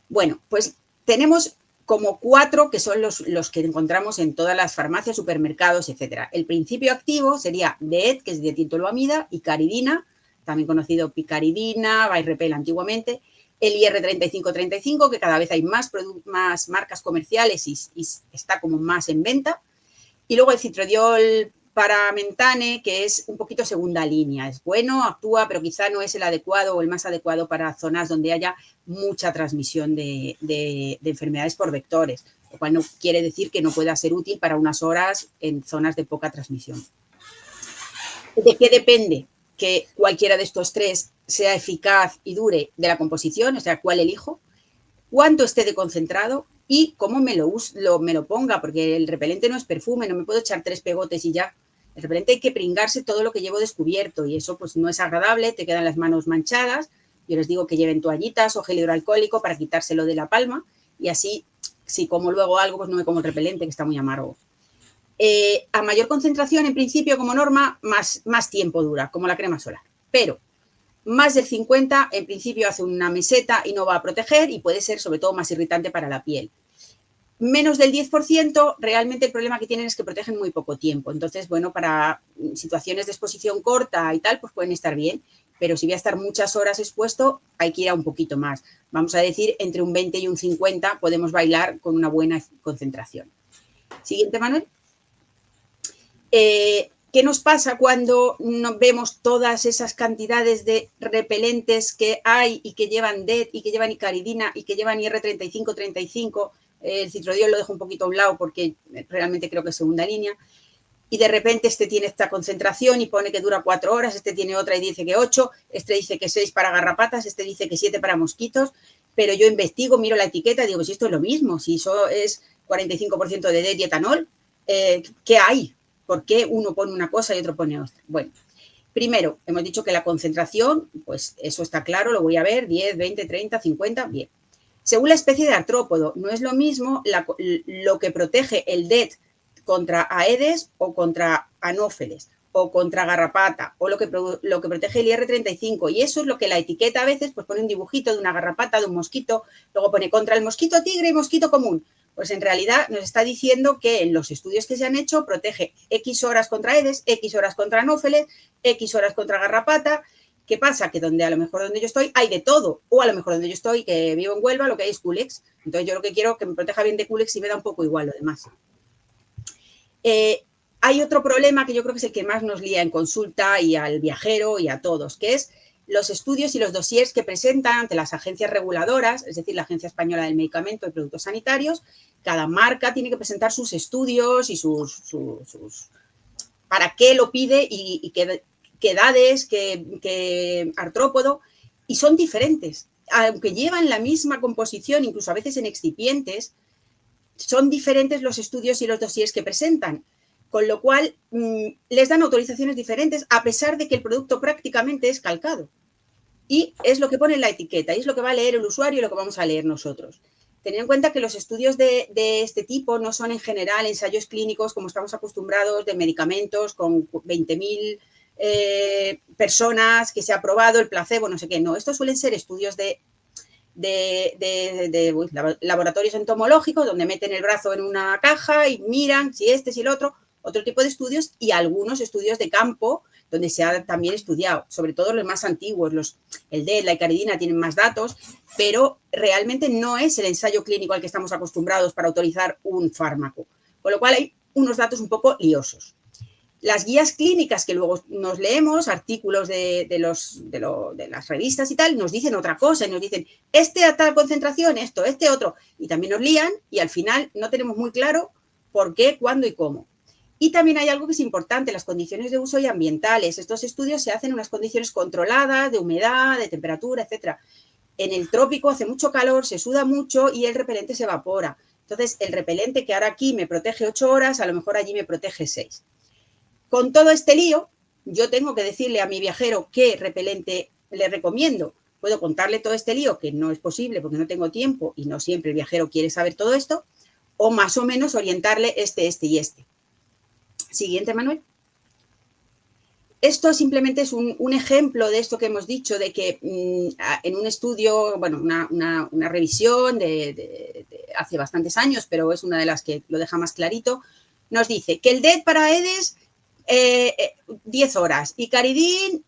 Bueno, pues tenemos como 4 que son los que encontramos en todas las farmacias, supermercados, etcétera. El principio activo sería DEET, que es dietildoloamida, y caridina, también conocido picaridina, Vairepel antiguamente, el IR3535, que cada vez hay más marcas comerciales y está como más en venta. Y luego el citrodiol paramentane, que es un poquito segunda línea. Es bueno, actúa, pero quizá no es el adecuado o el más adecuado para zonas donde haya mucha transmisión de enfermedades por vectores, lo cual no quiere decir que no pueda ser útil para unas horas en zonas de poca transmisión. ¿De qué depende que cualquiera de estos tres sea eficaz y dure? De la composición, o sea, cuál elijo, cuánto esté de concentrado y cómo me lo ponga, porque el repelente no es perfume, no me puedo echar 3 pegotes y ya. El repelente hay que pringarse todo lo que llevo descubierto y eso pues no es agradable, te quedan las manos manchadas. Yo les digo que lleven toallitas o gel hidroalcohólico para quitárselo de la palma y así, si como luego algo, pues no me como el repelente, que está muy amargo. A mayor concentración, en principio, como norma, más tiempo dura, como la crema solar. Pero más del 50, en principio, hace una meseta y no va a proteger y puede ser, sobre todo, más irritante para la piel. Menos del 10%, realmente el problema que tienen es que protegen muy poco tiempo. Entonces, bueno, para situaciones de exposición corta y tal, pues pueden estar bien. Pero si voy a estar muchas horas expuesto, hay que ir a un poquito más. Vamos a decir, entre un 20 y un 50 podemos bailar con una buena concentración. Siguiente, Manuel. ¿Qué nos pasa cuando no vemos todas esas cantidades de repelentes que hay y que llevan DEET y que llevan icaridina y que llevan IR3535? El citrodiol lo dejo un poquito a un lado porque realmente creo que es segunda línea. Y de repente este tiene esta concentración y pone que dura 4 horas, este tiene otra y dice que 8, este dice que 6 para garrapatas, este dice que 7 para mosquitos, pero yo investigo, miro la etiqueta y digo, si esto es lo mismo, si eso es 45% de DEET y etanol, ¿qué hay? ¿Por qué uno pone una cosa y otro pone otra? Bueno, primero, hemos dicho que la concentración, pues eso está claro, lo voy a ver, 10, 20, 30, 50, bien. Según la especie de artrópodo, no es lo mismo lo que protege el DEET contra Aedes o contra Anófeles o contra garrapata o lo que protege el IR35 y eso es lo que la etiqueta a veces pues pone un dibujito de una garrapata, de un mosquito, luego pone contra el mosquito tigre y mosquito común. Pues en realidad nos está diciendo que en los estudios que se han hecho protege X horas contra Aedes, X horas contra Anófeles, X horas contra garrapata. ¿Qué pasa? Que a lo mejor donde yo estoy hay de todo, o a lo mejor donde yo estoy, que vivo en Huelva, lo que hay es Culex. Entonces yo lo que quiero es que me proteja bien de Culex y me da un poco igual lo demás. Hay otro problema que yo creo que es el que más nos lía en consulta y al viajero y a todos, que es los estudios y los dossiers que presentan ante las agencias reguladoras, es decir, la Agencia Española del Medicamento y Productos Sanitarios. Cada marca tiene que presentar sus estudios y sus para qué lo pide y qué edades, qué artrópodo, y son diferentes. Aunque llevan la misma composición, incluso a veces en excipientes, son diferentes los estudios y los dossiers que presentan, con lo cual les dan autorizaciones diferentes a pesar de que el producto prácticamente es calcado. Y es lo que pone en la etiqueta, y es lo que va a leer el usuario y lo que vamos a leer nosotros. Tener en cuenta que los estudios de este tipo no son en general ensayos clínicos como estamos acostumbrados de medicamentos con 20.000 personas que se ha probado el placebo, no sé qué. No, estos suelen ser estudios de laboratorios entomológicos donde meten el brazo en una caja y miran si este, si el otro tipo de estudios y algunos estudios de campo donde se ha también estudiado, sobre todo los más antiguos, el DEET, la icaridina tienen más datos, pero realmente no es el ensayo clínico al que estamos acostumbrados para autorizar un fármaco, con lo cual hay unos datos un poco liosos. Las guías clínicas que luego nos leemos, artículos de las revistas y tal, nos dicen otra cosa y nos dicen, a tal concentración, esto, otro, y también nos lían y al final no tenemos muy claro por qué, cuándo y cómo. Y también hay algo que es importante, las condiciones de uso y ambientales. Estos estudios se hacen en unas condiciones controladas, de humedad, de temperatura, etc. En el trópico hace mucho calor, se suda mucho y el repelente se evapora. Entonces, el repelente que ahora aquí me protege 8 horas, a lo mejor allí me protege 6. Con todo este lío, yo tengo que decirle a mi viajero qué repelente le recomiendo. Puedo contarle todo este lío, que no es posible porque no tengo tiempo y no siempre el viajero quiere saber todo esto, o más o menos orientarle este y este. Siguiente, Manuel. Esto simplemente es un ejemplo de esto que hemos dicho, de que en un estudio, bueno, una revisión de hace bastantes años, pero es una de las que lo deja más clarito, nos dice que el DEET para Aedes 10 horas, icaridin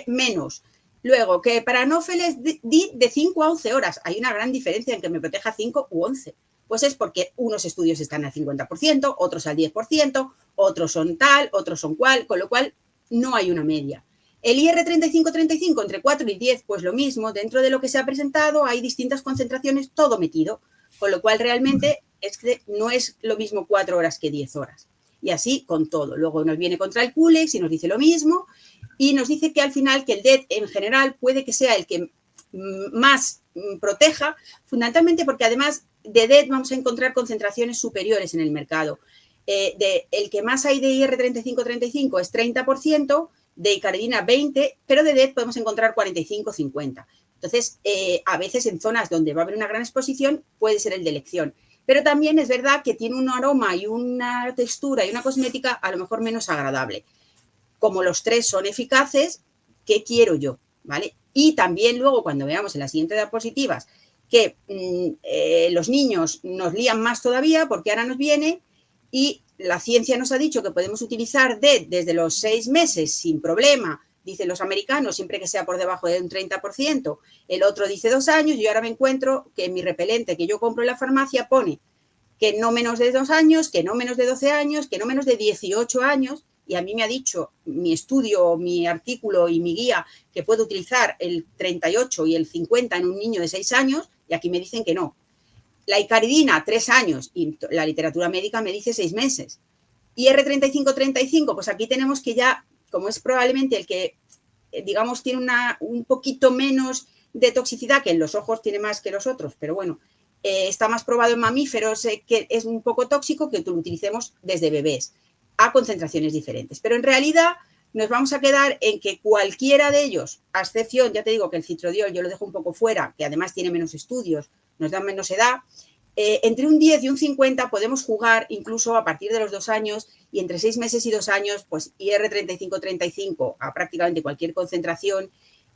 menos, Luego, que para anófeles DID de 5 a 11 horas. Hay una gran diferencia en que me proteja 5 u 11. Pues es porque unos estudios están al 50%, otros al 10%, otros son tal, otros son cual, con lo cual no hay una media. El IR35-35 entre 4 y 10, pues lo mismo, dentro de lo que se ha presentado hay distintas concentraciones, todo metido, con lo cual realmente es que no es lo mismo 4 horas que 10 horas. Y así con todo. Luego nos viene contra el Culex y nos dice lo mismo y nos dice que al final que el DED en general puede que sea el que más proteja, fundamentalmente porque además de DED vamos a encontrar concentraciones superiores en el mercado. El que más hay de IR35-35 es 30%, de icaridina 20%, pero de DED podemos encontrar 45-50%. Entonces, a veces en zonas donde va a haber una gran exposición puede ser el de elección. Pero también es verdad que tiene un aroma y una textura y una cosmética a lo mejor menos agradable. Como los tres son eficaces, ¿qué quiero yo? ¿Vale? Y también luego cuando veamos en las siguientes diapositivas que los niños nos lían más todavía porque ahora nos viene y la ciencia nos ha dicho que podemos utilizar DED desde los 6 meses sin problema, dicen los americanos, siempre que sea por debajo de un 30%, el otro dice 2 años y ahora me encuentro que mi repelente que yo compro en la farmacia pone que no menos de 2 años, que no menos de 12 años, que no menos de 18 años, y a mí me ha dicho mi estudio, mi artículo y mi guía que puedo utilizar el 38 y el 50 en un niño de 6 años, y aquí me dicen que no. La icaridina, 3 años, y la literatura médica me dice 6 meses. Y R35-35, pues aquí tenemos que ya, como es probablemente el que, digamos, tiene un poquito menos de toxicidad, que en los ojos tiene más que los otros, pero bueno, está más probado en mamíferos, que es un poco tóxico, que lo utilicemos desde bebés a concentraciones diferentes. Pero en realidad nos vamos a quedar en que cualquiera de ellos, a excepción, ya te digo que el citrodiol yo lo dejo un poco fuera, que además tiene menos estudios, nos da menos edad, entre un 10 y un 50 podemos jugar incluso a partir de los 2 años y entre 6 meses y 2 años, pues IR35-35 a prácticamente cualquier concentración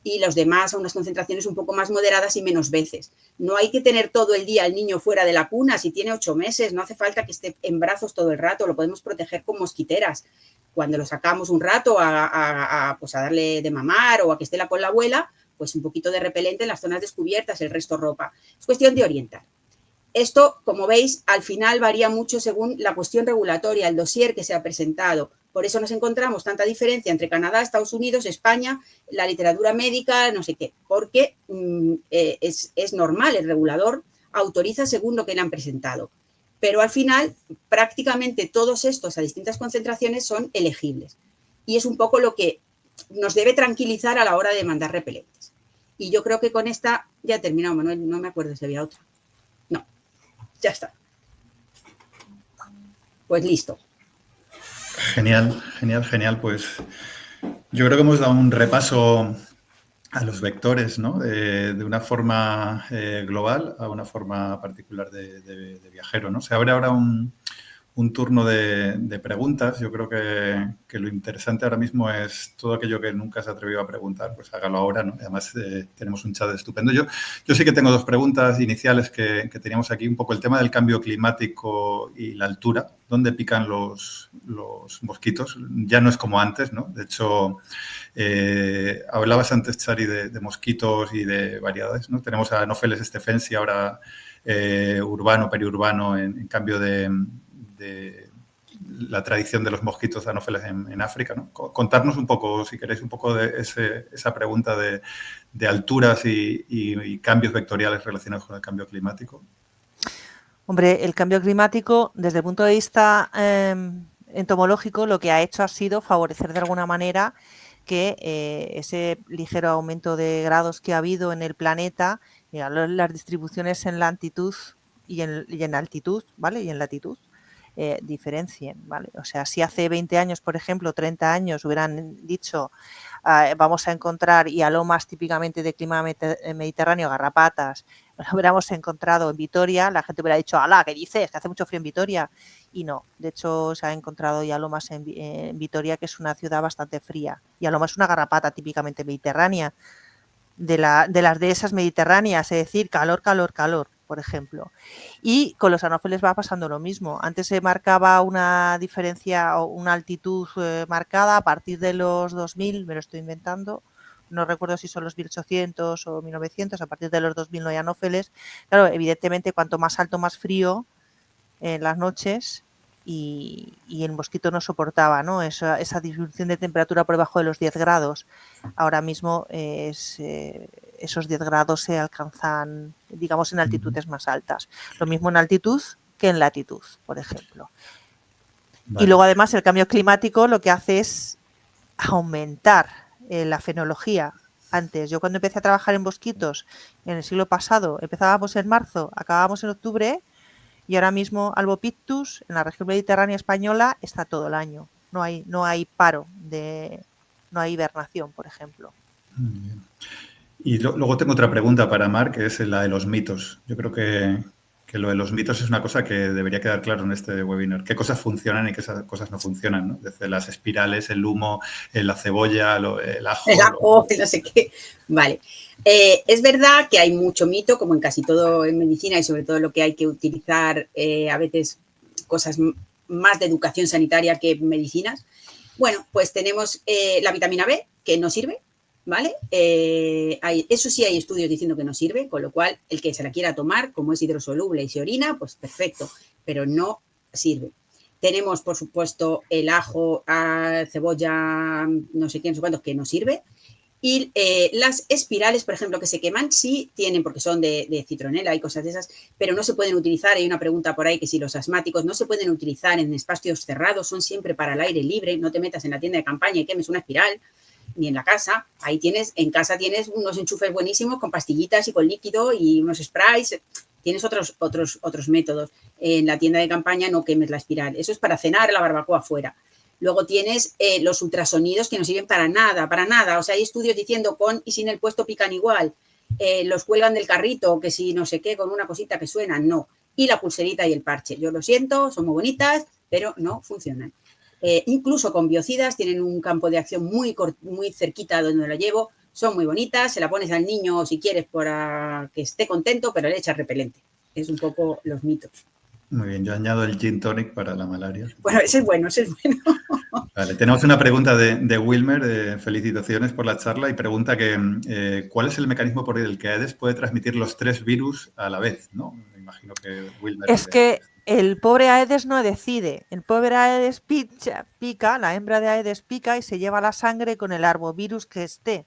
y los demás a unas concentraciones un poco más moderadas y menos veces. No hay que tener todo el día al niño fuera de la cuna. Si tiene 8 meses, no hace falta que esté en brazos todo el rato, lo podemos proteger con mosquiteras. Cuando lo sacamos un rato pues a darle de mamar o a que esté con la abuela, pues un poquito de repelente en las zonas descubiertas, el resto ropa. Es cuestión de orientar. Esto, como veis, al final varía mucho según la cuestión regulatoria, el dossier que se ha presentado. Por eso nos encontramos tanta diferencia entre Canadá, Estados Unidos, España, la literatura médica, no sé qué, porque es normal, el regulador autoriza según lo que le han presentado. Pero al final, prácticamente todos estos a distintas concentraciones son elegibles. Y es un poco lo que nos debe tranquilizar a la hora de mandar repelentes. Y yo creo que con esta ya he terminado, Manuel, no me acuerdo si había otra. No, ya está. Pues listo. Genial, genial, genial. Pues yo creo que hemos dado un repaso a los vectores, ¿no? De una forma global a una forma particular de viajero, ¿no? Se abre ahora un turno de preguntas. Yo creo que lo interesante ahora mismo es todo aquello que nunca se ha atrevido a preguntar, pues hágalo ahora, ¿no? Además, tenemos un chat estupendo. Yo sí que tengo 2 preguntas iniciales que teníamos aquí. Un poco el tema del cambio climático y la altura. ¿Dónde pican los mosquitos? Ya no es como antes, ¿no? De hecho, hablabas antes, Chari, de mosquitos y de variedades, ¿no? Tenemos a Anopheles stephensi ahora urbano, periurbano, en cambio de la tradición de los mosquitos anófeles en África, ¿no? Contarnos un poco, si queréis, un poco de esa pregunta de alturas y cambios vectoriales relacionados con el cambio climático. Hombre, el cambio climático, desde el punto de vista entomológico, lo que ha hecho ha sido favorecer de alguna manera que ese ligero aumento de grados que ha habido en el planeta, las distribuciones en latitud y en altitud, ¿vale? Y en latitud, diferencien, ¿vale? O sea, si hace 20 años, por ejemplo, 30 años hubieran dicho vamos a encontrar hialomas típicamente de clima mediterráneo, garrapatas, lo hubiéramos encontrado en Vitoria, la gente hubiera dicho, ¡hala! ¿Qué dices? Que hace mucho frío en Vitoria. Y no, de hecho se ha encontrado hialomas en Vitoria, que es una ciudad bastante fría. Hialoma es una garrapata típicamente mediterránea, de las dehesas mediterráneas, es decir, calor, calor, calor, por ejemplo. Y con los anófeles va pasando lo mismo. Antes se marcaba una diferencia o una altitud marcada a partir de los 2000, me lo estoy inventando, no recuerdo si son los 1800 o 1900, a partir de los 2000 no hay anófeles. Claro, evidentemente cuanto más alto, más frío en las noches y el mosquito no soportaba, ¿no? Esa disminución de temperatura por debajo de los 10 grados. Ahora mismo esos 10 grados se alcanzan, digamos, en altitudes más altas. Lo mismo en altitud que en latitud, por ejemplo. Vale. Y luego además el cambio climático lo que hace es aumentar la fenología. Antes, yo cuando empecé a trabajar en mosquitos en el siglo pasado, empezábamos en marzo, acabábamos en octubre, y ahora mismo Albopictus en la región mediterránea española está todo el año. No hay paro, no hay hibernación, por ejemplo. Y luego tengo otra pregunta para Mar, que es la de los mitos. Yo creo que lo de los mitos es una cosa que debería quedar claro en este webinar. ¿Qué cosas funcionan y qué cosas no funcionan, ¿no? Desde las espirales, el humo, la cebolla, el ajo. El ajo, no sé qué. Vale. Es verdad que hay mucho mito, como en casi todo en medicina, y sobre todo lo que hay que utilizar a veces cosas más de educación sanitaria que medicinas. Bueno, pues tenemos la vitamina B, que no sirve, ¿vale? Eso sí hay estudios diciendo que no sirve, con lo cual el que se la quiera tomar, como es hidrosoluble y se orina, pues perfecto, pero no sirve. Tenemos, por supuesto, el ajo, cebolla, no sé qué, no sé cuántos, que no sirve. Y las espirales, por ejemplo, que se queman, sí tienen, porque son de citronela y cosas de esas, pero no se pueden utilizar. Hay una pregunta por ahí que si los asmáticos no se pueden utilizar en espacios cerrados, son siempre para el aire libre. No te metas en la tienda de campaña y quemes una espiral, ni en la casa. Ahí en casa tienes unos enchufes buenísimos con pastillitas y con líquido y unos sprays. Tienes otros métodos. En la tienda de campaña no quemes la espiral. Eso es para cenar la barbacoa afuera. Luego tienes los ultrasonidos que no sirven para nada, para nada. O sea, hay estudios diciendo con y sin el puesto pican igual. Los cuelgan del carrito, que si no sé qué, con una cosita que suena, no. Y la pulserita y el parche. Yo lo siento, son muy bonitas, pero no funcionan. Incluso con biocidas tienen un campo de acción muy cerquita donde lo llevo. Son muy bonitas, se la pones al niño si quieres para que esté contento, pero le echas repelente. Es un poco los mitos. Muy bien, yo añado el gin tonic para la malaria. Bueno, ese es bueno, ese es bueno. Vale, tenemos una pregunta de Wilmer, felicitaciones por la charla, y pregunta que ¿cuál es el mecanismo por el que Aedes puede transmitir los 3 virus a la vez? ¿No? Me imagino que Wilmer... Es que el pobre Aedes no decide, el pobre Aedes pica, la hembra de Aedes pica y se lleva la sangre con el arbovirus que esté.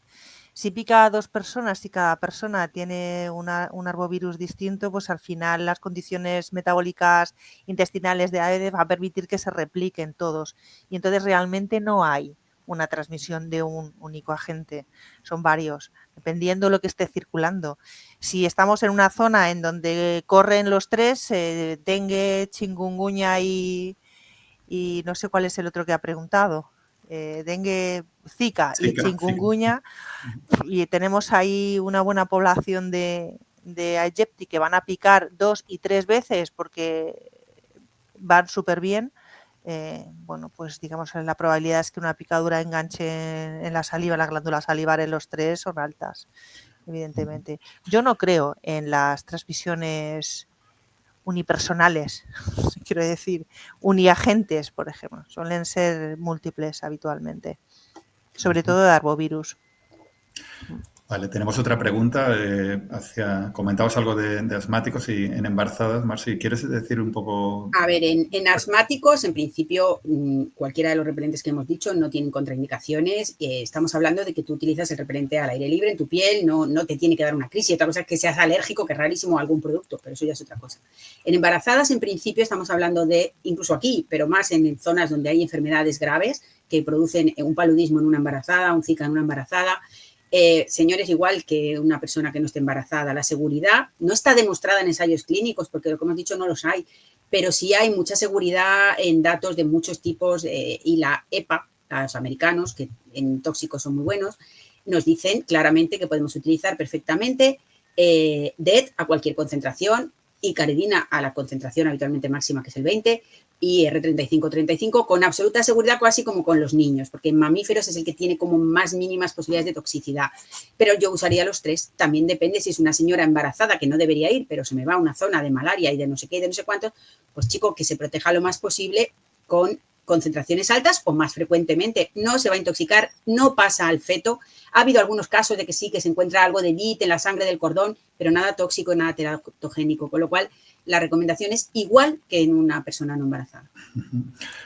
Si pica a 2 personas y cada persona tiene un arbovirus distinto, pues al final las condiciones metabólicas intestinales de Aedes va a permitir que se repliquen todos. Y entonces realmente no hay una transmisión de un único agente, son varios, dependiendo de lo que esté circulando. Si estamos en una zona en donde corren los 3, dengue, chikungunya y no sé cuál es el otro que ha preguntado. Dengue, Zika y chikungunya, y tenemos ahí una buena población de Aegypti que van a picar 2 y 3 veces porque van súper bien. Bueno, pues digamos la probabilidad es que una picadura enganche en la saliva, en la glándula salivar en los 3 son altas, evidentemente. Yo no creo en las transmisiones unipersonales, quiero decir, uniagentes, por ejemplo. Suelen ser múltiples habitualmente, sobre todo de arbovirus. Vale, tenemos otra pregunta. Comentabas algo de asmáticos y en embarazadas. Marci, ¿quieres decir un poco? A ver, en asmáticos, en principio, cualquiera de los repelentes que hemos dicho no tienen contraindicaciones. Estamos hablando de que tú utilizas el repelente al aire libre en tu piel, no te tiene que dar una crisis. Otra cosa es que seas alérgico, que es rarísimo, a algún producto, pero eso ya es otra cosa. En embarazadas, en principio, estamos hablando de, incluso aquí, pero más en zonas donde hay enfermedades graves que producen un paludismo en una embarazada, un Zika en una embarazada. Señores, igual que una persona que no esté embarazada, la seguridad no está demostrada en ensayos clínicos, porque lo que hemos dicho no los hay, pero sí hay mucha seguridad en datos de muchos tipos y la EPA, los americanos, que en tóxicos son muy buenos, nos dicen claramente que podemos utilizar perfectamente DEET a cualquier concentración y caridina a la concentración habitualmente máxima, que es el 20, y R35-35 con absoluta seguridad, casi como con los niños, porque en mamíferos es el que tiene como más mínimas posibilidades de toxicidad. Pero yo usaría los 3. También depende si es una señora embarazada que no debería ir, pero se me va a una zona de malaria y de no sé qué y de no sé cuánto, pues chico, que se proteja lo más posible con concentraciones altas o más frecuentemente. No se va a intoxicar, no pasa al feto. Ha habido algunos casos de que sí, que se encuentra algo de DIT en la sangre del cordón, pero nada tóxico, nada teratogénico, con lo cual la recomendación es igual que en una persona no embarazada.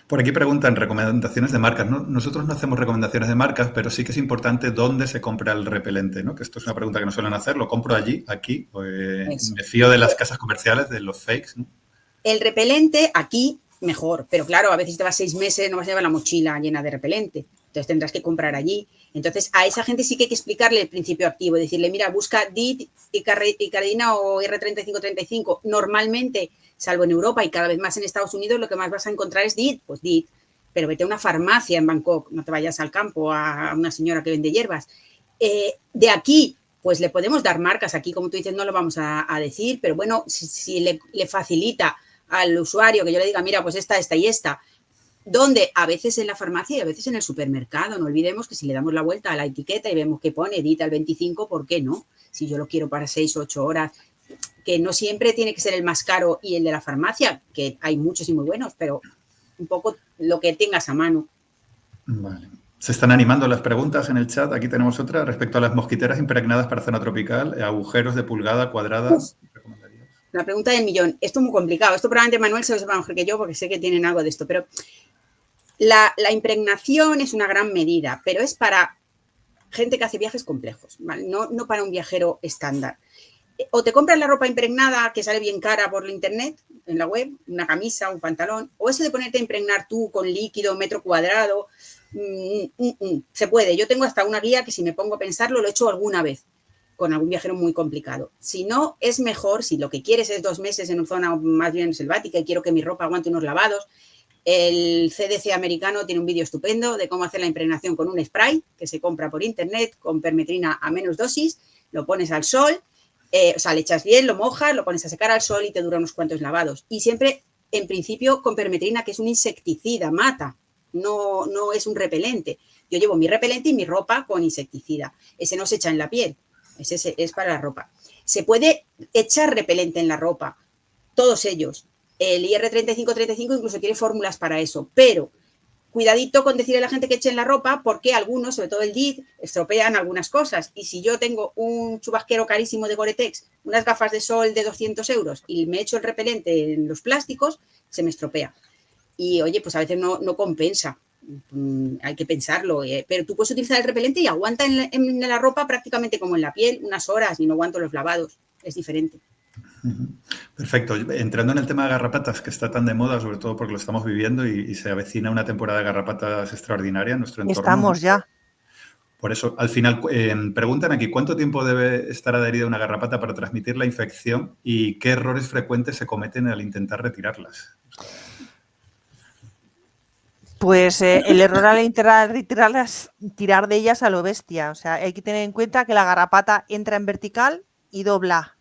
Por aquí preguntan recomendaciones de marcas, ¿no? Nosotros no hacemos recomendaciones de marcas, pero sí que es importante dónde se compra el repelente, ¿no? Que esto es una pregunta que nos suelen hacer. ¿Lo compro allí, aquí? Me fío de las casas comerciales, de los fakes, ¿no? El repelente aquí mejor, pero claro, a veces te vas 6 meses, no vas a llevar la mochila llena de repelente, entonces tendrás que comprar allí. Entonces a esa gente sí que hay que explicarle el principio activo, decirle, mira, busca DIT, Icardina o R3535. Normalmente, salvo en Europa y cada vez más en Estados Unidos, lo que más vas a encontrar es DIT, pues DIT, pero vete a una farmacia en Bangkok, no te vayas al campo a una señora que vende hierbas. De aquí, pues le podemos dar marcas, aquí como tú dices no lo vamos a decir, pero bueno, si le facilita al usuario que yo le diga, mira, pues esta y esta, donde a veces en la farmacia y a veces en el supermercado. No olvidemos que si le damos la vuelta a la etiqueta y vemos que pone DIT al 25, ¿por qué no? Si yo lo quiero para 6 o 8 horas, que no siempre tiene que ser el más caro y el de la farmacia, que hay muchos y muy buenos, pero un poco lo que tengas a mano. Vale. Se están animando las preguntas en el chat. Aquí tenemos otra respecto a las mosquiteras impregnadas para zona tropical, agujeros de pulgada cuadrada. La pregunta del millón. Esto es muy complicado. Esto probablemente Manuel se lo sepa mejor que yo porque sé que tienen algo de esto, pero la impregnación es una gran medida, pero es para gente que hace viajes complejos, ¿vale? No para un viajero estándar. O te compras la ropa impregnada que sale bien cara por internet, en la web, una camisa, un pantalón, o eso de ponerte a impregnar tú con líquido, metro cuadrado, se puede. Yo tengo hasta una guía que si me pongo a pensarlo lo he hecho alguna vez con algún viajero muy complicado. Si no, es mejor, si lo que quieres es 2 meses en una zona más bien selvática y quiero que mi ropa aguante unos lavados, el CDC americano tiene un vídeo estupendo de cómo hacer la impregnación con un spray que se compra por internet con permetrina a menos dosis, lo pones al sol, o sea, le echas bien, lo mojas, lo pones a secar al sol y te dura unos cuantos lavados. Y siempre, en principio, con permetrina, que es un insecticida, mata, no es un repelente. Yo llevo mi repelente y mi ropa con insecticida. Ese no se echa en la piel, ese es para la ropa. Se puede echar repelente en la ropa, todos ellos. El IR3535 incluso tiene fórmulas para eso, pero cuidadito con decirle a la gente que eche en la ropa porque algunos, sobre todo el DIT, estropean algunas cosas. Y si yo tengo un chubasquero carísimo de Gore-Tex, unas gafas de sol de 200 euros y me echo el repelente en los plásticos, se me estropea. Y oye, pues a veces no compensa. Hay que pensarlo, pero tú puedes utilizar el repelente y aguanta en la ropa prácticamente como en la piel, unas horas y no aguanto los lavados. Es diferente. Perfecto. Entrando en el tema de garrapatas, que está tan de moda, sobre todo porque lo estamos viviendo y se avecina una temporada de garrapatas extraordinaria en nuestro entorno. Estamos ya. Por eso, al final, preguntan aquí, ¿cuánto tiempo debe estar adherida una garrapata para transmitir la infección y qué errores frecuentes se cometen al intentar retirarlas? Pues el error al intentar retirarlas, tirar de ellas a lo bestia. O sea, hay que tener en cuenta que la garrapata entra en vertical y dobla.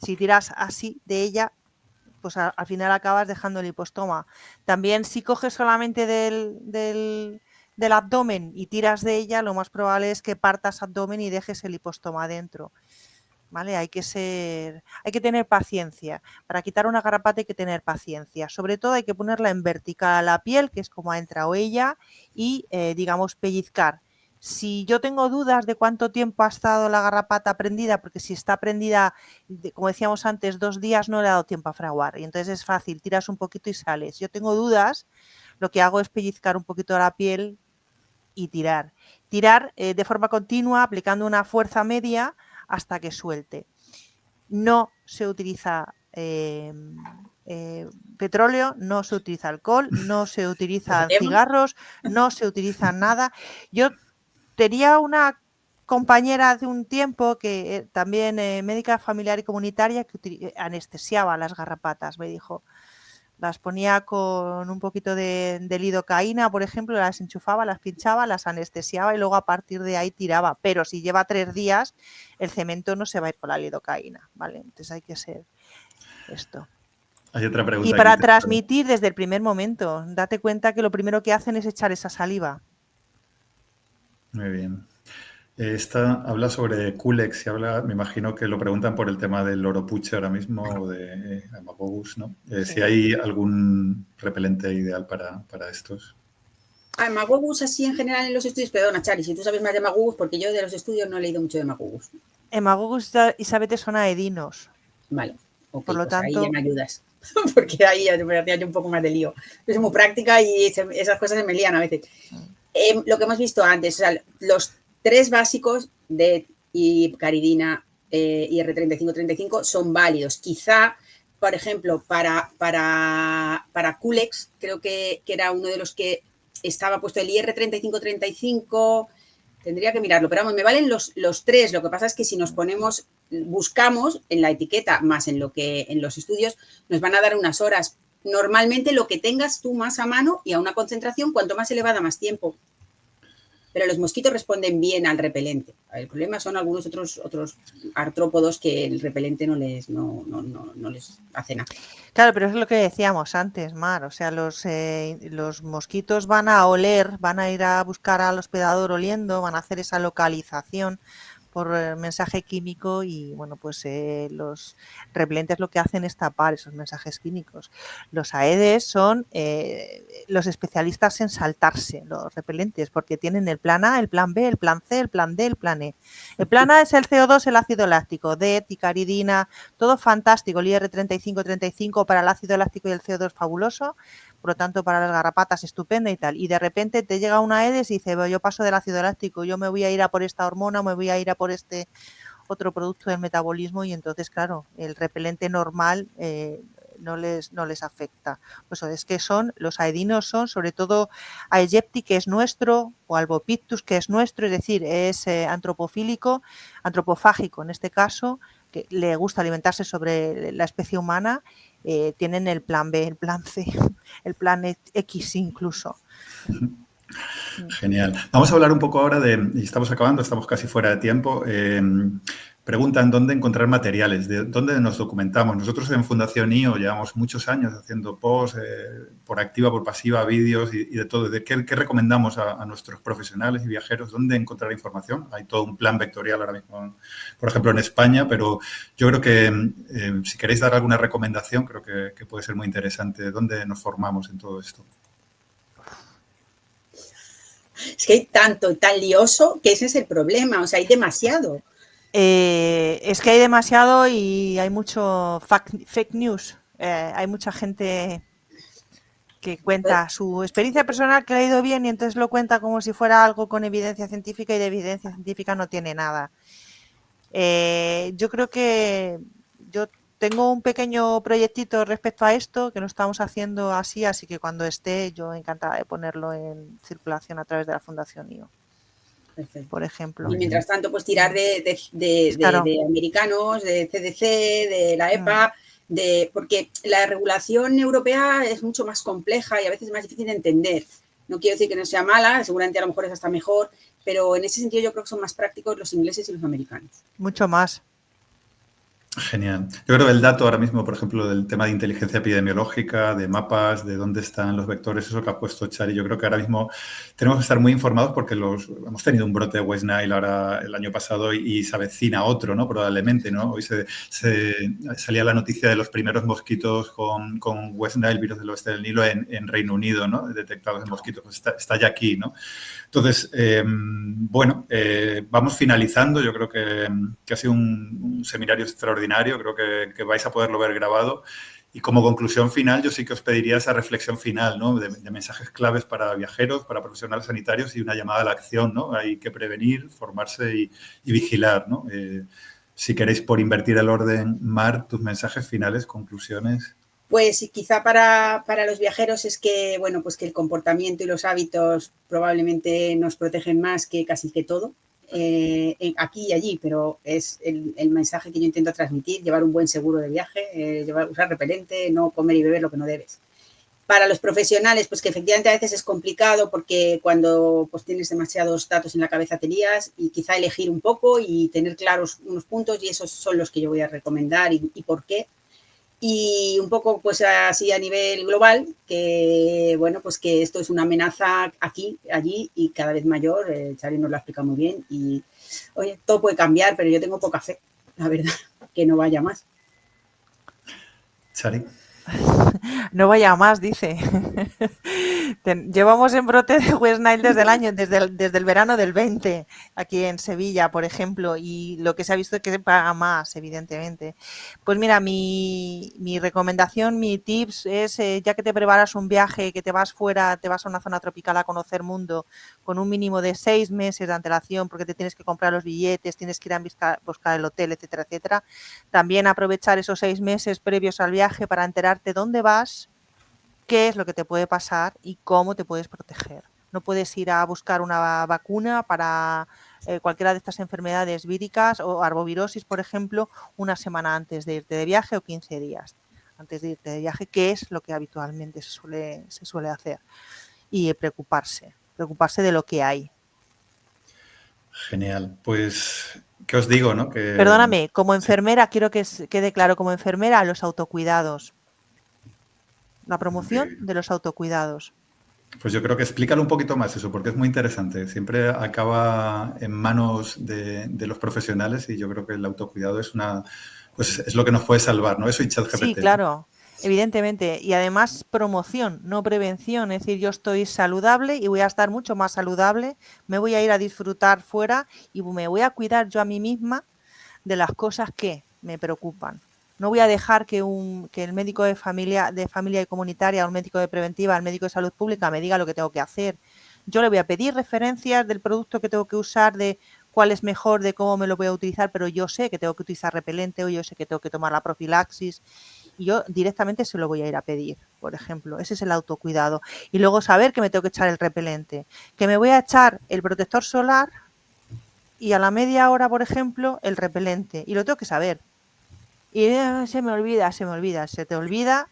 Si tiras así de ella, pues al final acabas dejando el hipostoma. También si coges solamente del abdomen y tiras de ella, lo más probable es que partas abdomen y dejes el hipostoma dentro. ¿Vale? Hay que tener paciencia. Para quitar una garrapata hay que tener paciencia. Sobre todo hay que ponerla en vertical a la piel, que es como ha entrado ella, y digamos pellizcar. Si yo tengo dudas de cuánto tiempo ha estado la garrapata prendida, porque si está prendida, como decíamos antes, 2 días no le ha dado tiempo a fraguar. Y entonces es fácil, tiras un poquito y sales. Si yo tengo dudas, lo que hago es pellizcar un poquito la piel y tirar. Tirar de forma continua, aplicando una fuerza media hasta que suelte. No se utiliza petróleo, no se utiliza alcohol, no se utilizan cigarros, no se utiliza nada. Yo tenía una compañera hace un tiempo que también médica familiar y comunitaria que anestesiaba las garrapatas, me dijo. Las ponía con un poquito de lidocaína, por ejemplo, las enchufaba, las pinchaba, las anestesiaba y luego a partir de ahí tiraba. Pero si lleva 3 días, el cemento no se va a ir con la lidocaína, ¿vale? Entonces hay que ser esto. Hay otra pregunta. Y para transmitir desde el primer momento, date cuenta que lo primero que hacen es echar esa saliva. Muy bien. Habla sobre Culex y me imagino que lo preguntan por el tema del oropuche ahora mismo o de Haemococcus, ¿no? Sí. Si hay algún repelente ideal para estos. Haemococcus así en general en los estudios, perdona, Chari, si tú sabes más de Haemococcus, porque yo de los estudios no he leído mucho de Haemococcus. Haemococcus y Sabete son aedinos. Vale, ok, Por lo pues ahí ya tanto, me ayudas, porque ahí ya me hacía yo un poco más de lío. Es muy práctica y esas cosas se me lían a veces. Lo que hemos visto antes, o sea, los 3 básicos de caridina y R3535 son válidos. Quizá, por ejemplo, para Culex, creo que era uno de los que estaba puesto el IR3535, tendría que mirarlo, pero vamos, me valen los 3. Lo que pasa es que si nos buscamos en la etiqueta más en los estudios, nos van a dar unas horas. Normalmente lo que tengas tú más a mano y a una concentración, cuanto más elevada, más tiempo. Pero los mosquitos responden bien al repelente. El problema son algunos otros artrópodos que el repelente no les hace nada. Claro, pero es lo que decíamos antes, Mar. O sea, los mosquitos van a oler, van a ir a buscar al hospedador oliendo, van a hacer esa localización por mensaje químico y, bueno, pues los repelentes lo que hacen es tapar esos mensajes químicos. Los aedes son los especialistas en saltarse, los repelentes, porque tienen el plan A, el plan B, el plan C, el plan D, el plan E. El plan A es el CO2, el ácido láctico, DEET, ticaridina, todo fantástico, el IR3535 para el ácido láctico y el CO2 fabuloso, por lo tanto para las garrapatas estupenda y tal, y de repente te llega una Aedes y dice, yo paso del ácido láctico, yo me voy a ir a por esta hormona, me voy a ir a por este otro producto del metabolismo y entonces, claro, el repelente normal no les afecta. Pues es que los aedinos son sobre todo Aegypti, que es nuestro, o Albopictus, que es nuestro, es decir, es antropofílico, antropofágico en este caso, que le gusta alimentarse sobre la especie humana, tienen el plan B, el plan C, el plan X incluso. Genial. Vamos a hablar un poco ahora y estamos acabando, estamos casi fuera de tiempo. Preguntan dónde encontrar materiales, de dónde nos documentamos. Nosotros en Fundación IO llevamos muchos años haciendo posts, por activa, por pasiva, vídeos y de todo. ¿Qué recomendamos a nuestros profesionales y viajeros? ¿Dónde encontrar información? Hay todo un plan vectorial ahora mismo, por ejemplo, en España, pero yo creo que si queréis dar alguna recomendación, creo que puede ser muy interesante. ¿Dónde nos formamos en todo esto? Es que hay tanto, tan lioso, que ese es el problema, o sea, hay demasiado. Es que hay demasiado y hay mucho fake news. Hay mucha gente que cuenta su experiencia personal que le ha ido bien y entonces lo cuenta como si fuera algo con evidencia científica y de evidencia científica no tiene nada. Yo creo que yo tengo un pequeño proyectito respecto a esto que lo estamos haciendo así que cuando esté yo encantada de ponerlo en circulación a través de la Fundación IO. Perfecto. Por ejemplo. Y mientras tanto, pues tirar de americanos, de CDC, de la EPA, porque la regulación europea es mucho más compleja y a veces más difícil de entender. No quiero decir que no sea mala, seguramente a lo mejor es hasta mejor, pero en ese sentido yo creo que son más prácticos los ingleses y los americanos. Mucho más. Genial. Yo creo que el dato ahora mismo, por ejemplo, del tema de inteligencia epidemiológica, de mapas, de dónde están los vectores, eso que ha puesto Chari, yo creo que ahora mismo tenemos que estar muy informados porque hemos tenido un brote de West Nile ahora el año pasado y se avecina otro, ¿no? Probablemente, ¿no? Hoy se salía la noticia de los primeros mosquitos con West Nile, virus del oeste del Nilo, en Reino Unido, ¿no? Detectados en mosquitos, pues está ya aquí, ¿no? Entonces, vamos finalizando. Yo creo que ha sido un seminario extraordinario. Creo que vais a poderlo ver grabado. Y como conclusión final, yo sí que os pediría esa reflexión final, ¿no? De mensajes claves para viajeros, para profesionales sanitarios y una llamada a la acción, ¿no? Hay que prevenir, formarse y vigilar, ¿no? Si queréis, por invertir el orden, Mar, tus mensajes finales, conclusiones. Pues quizá para los viajeros es que, bueno, pues que el comportamiento y los hábitos probablemente nos protegen más que casi que todo, aquí y allí, pero es el mensaje que yo intento transmitir, llevar un buen seguro de viaje, usar repelente, no comer y beber lo que no debes. Para los profesionales, pues que efectivamente a veces es complicado porque cuando pues tienes demasiados datos en la cabeza te lías y quizá elegir un poco y tener claros unos puntos y esos son los que yo voy a recomendar y por qué. Y un poco, pues así a nivel global, que bueno, pues que esto es una amenaza aquí, allí y cada vez mayor. Chari nos lo explica muy bien y, oye, todo puede cambiar, pero yo tengo poca fe, la verdad, que no vaya más. Chari. No vaya más, dice. Llevamos en brote de West Nile desde el verano del 20, aquí en Sevilla, por ejemplo, y lo que se ha visto es que se paga más, evidentemente. Pues mira, mi recomendación, mi tips es, ya que te preparas un viaje, que te vas fuera, te vas a una zona tropical a conocer mundo, con un mínimo de 6 meses de antelación, porque te tienes que comprar los billetes, tienes que ir a buscar el hotel, etcétera, etcétera. También aprovechar esos 6 meses previos al viaje para enterarte dónde vas, qué es lo que te puede pasar y cómo te puedes proteger. No puedes ir a buscar una vacuna para cualquiera de estas enfermedades víricas o arbovirosis, por ejemplo, una semana antes de irte de viaje o 15 días antes de irte de viaje, que es lo que habitualmente se suele hacer. Y preocuparse de lo que hay. Genial. Pues, ¿qué os digo, no? Que... Perdóname, como enfermera, quiero que quede claro, como enfermera, los autocuidados. La promoción de los autocuidados. Pues yo creo que explícalo un poquito más eso, porque es muy interesante. Siempre acaba en manos de los profesionales y yo creo que el autocuidado es pues es lo que nos puede salvar, ¿no? Eso y ChatGPT. Sí, claro, evidentemente. Y además promoción, no prevención. Es decir, yo estoy saludable y voy a estar mucho más saludable. Me voy a ir a disfrutar fuera y me voy a cuidar yo a mí misma de las cosas que me preocupan. No voy a dejar que el médico de familia y comunitaria, o el médico de preventiva, el médico de salud pública me diga lo que tengo que hacer. Yo le voy a pedir referencias del producto que tengo que usar, de cuál es mejor, de cómo me lo voy a utilizar, pero yo sé que tengo que utilizar repelente o yo sé que tengo que tomar la profilaxis y yo directamente se lo voy a ir a pedir, por ejemplo. Ese es el autocuidado. Y luego saber que me tengo que echar el repelente, que me voy a echar el protector solar y a la media hora, por ejemplo, el repelente. Y lo tengo que saber. Y se te olvida,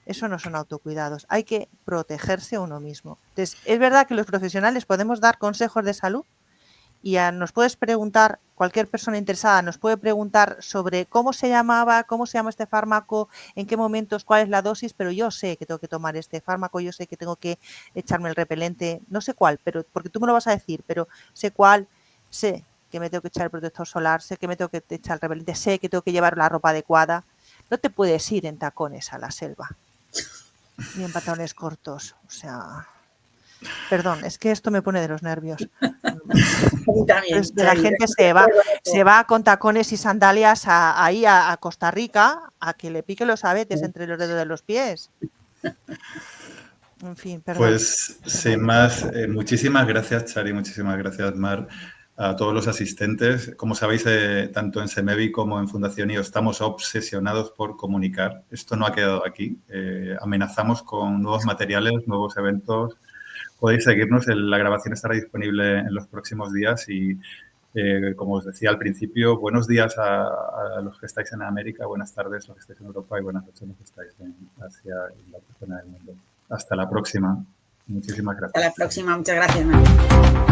eso no son autocuidados. Hay que protegerse uno mismo. Entonces, es verdad que los profesionales podemos dar consejos de salud y nos puedes preguntar, cualquier persona interesada nos puede preguntar sobre cómo se llama este fármaco, en qué momentos, cuál es la dosis, pero yo sé que tengo que tomar este fármaco, yo sé que tengo que echarme el repelente, no sé cuál, pero porque tú me lo vas a decir, pero sé cuál, sé que me tengo que echar el protector solar, sé que me tengo que echar el repelente, sé que tengo que llevar la ropa adecuada. No te puedes ir en tacones a la selva, ni en pantalones cortos, o sea... Perdón, es que esto me pone de los nervios. También, la gente se va con tacones y sandalias ahí a Costa Rica a que le pique los abetes entre los dedos de los pies. En fin, perdón. Pues sin más, muchísimas gracias, Chari, muchísimas gracias, Mar, a todos los asistentes. Como sabéis, tanto en Semevi como en Fundación IO estamos obsesionados por comunicar. Esto no ha quedado aquí. Amenazamos con nuevos materiales, nuevos eventos. Podéis seguirnos, la grabación estará disponible en los próximos días y, como os decía al principio, buenos días a los que estáis en América, buenas tardes los que estáis en Europa y buenas noches los que estáis en Asia y la otra zona del mundo. Hasta la próxima. Muchísimas gracias. Hasta la próxima. Muchas gracias, María.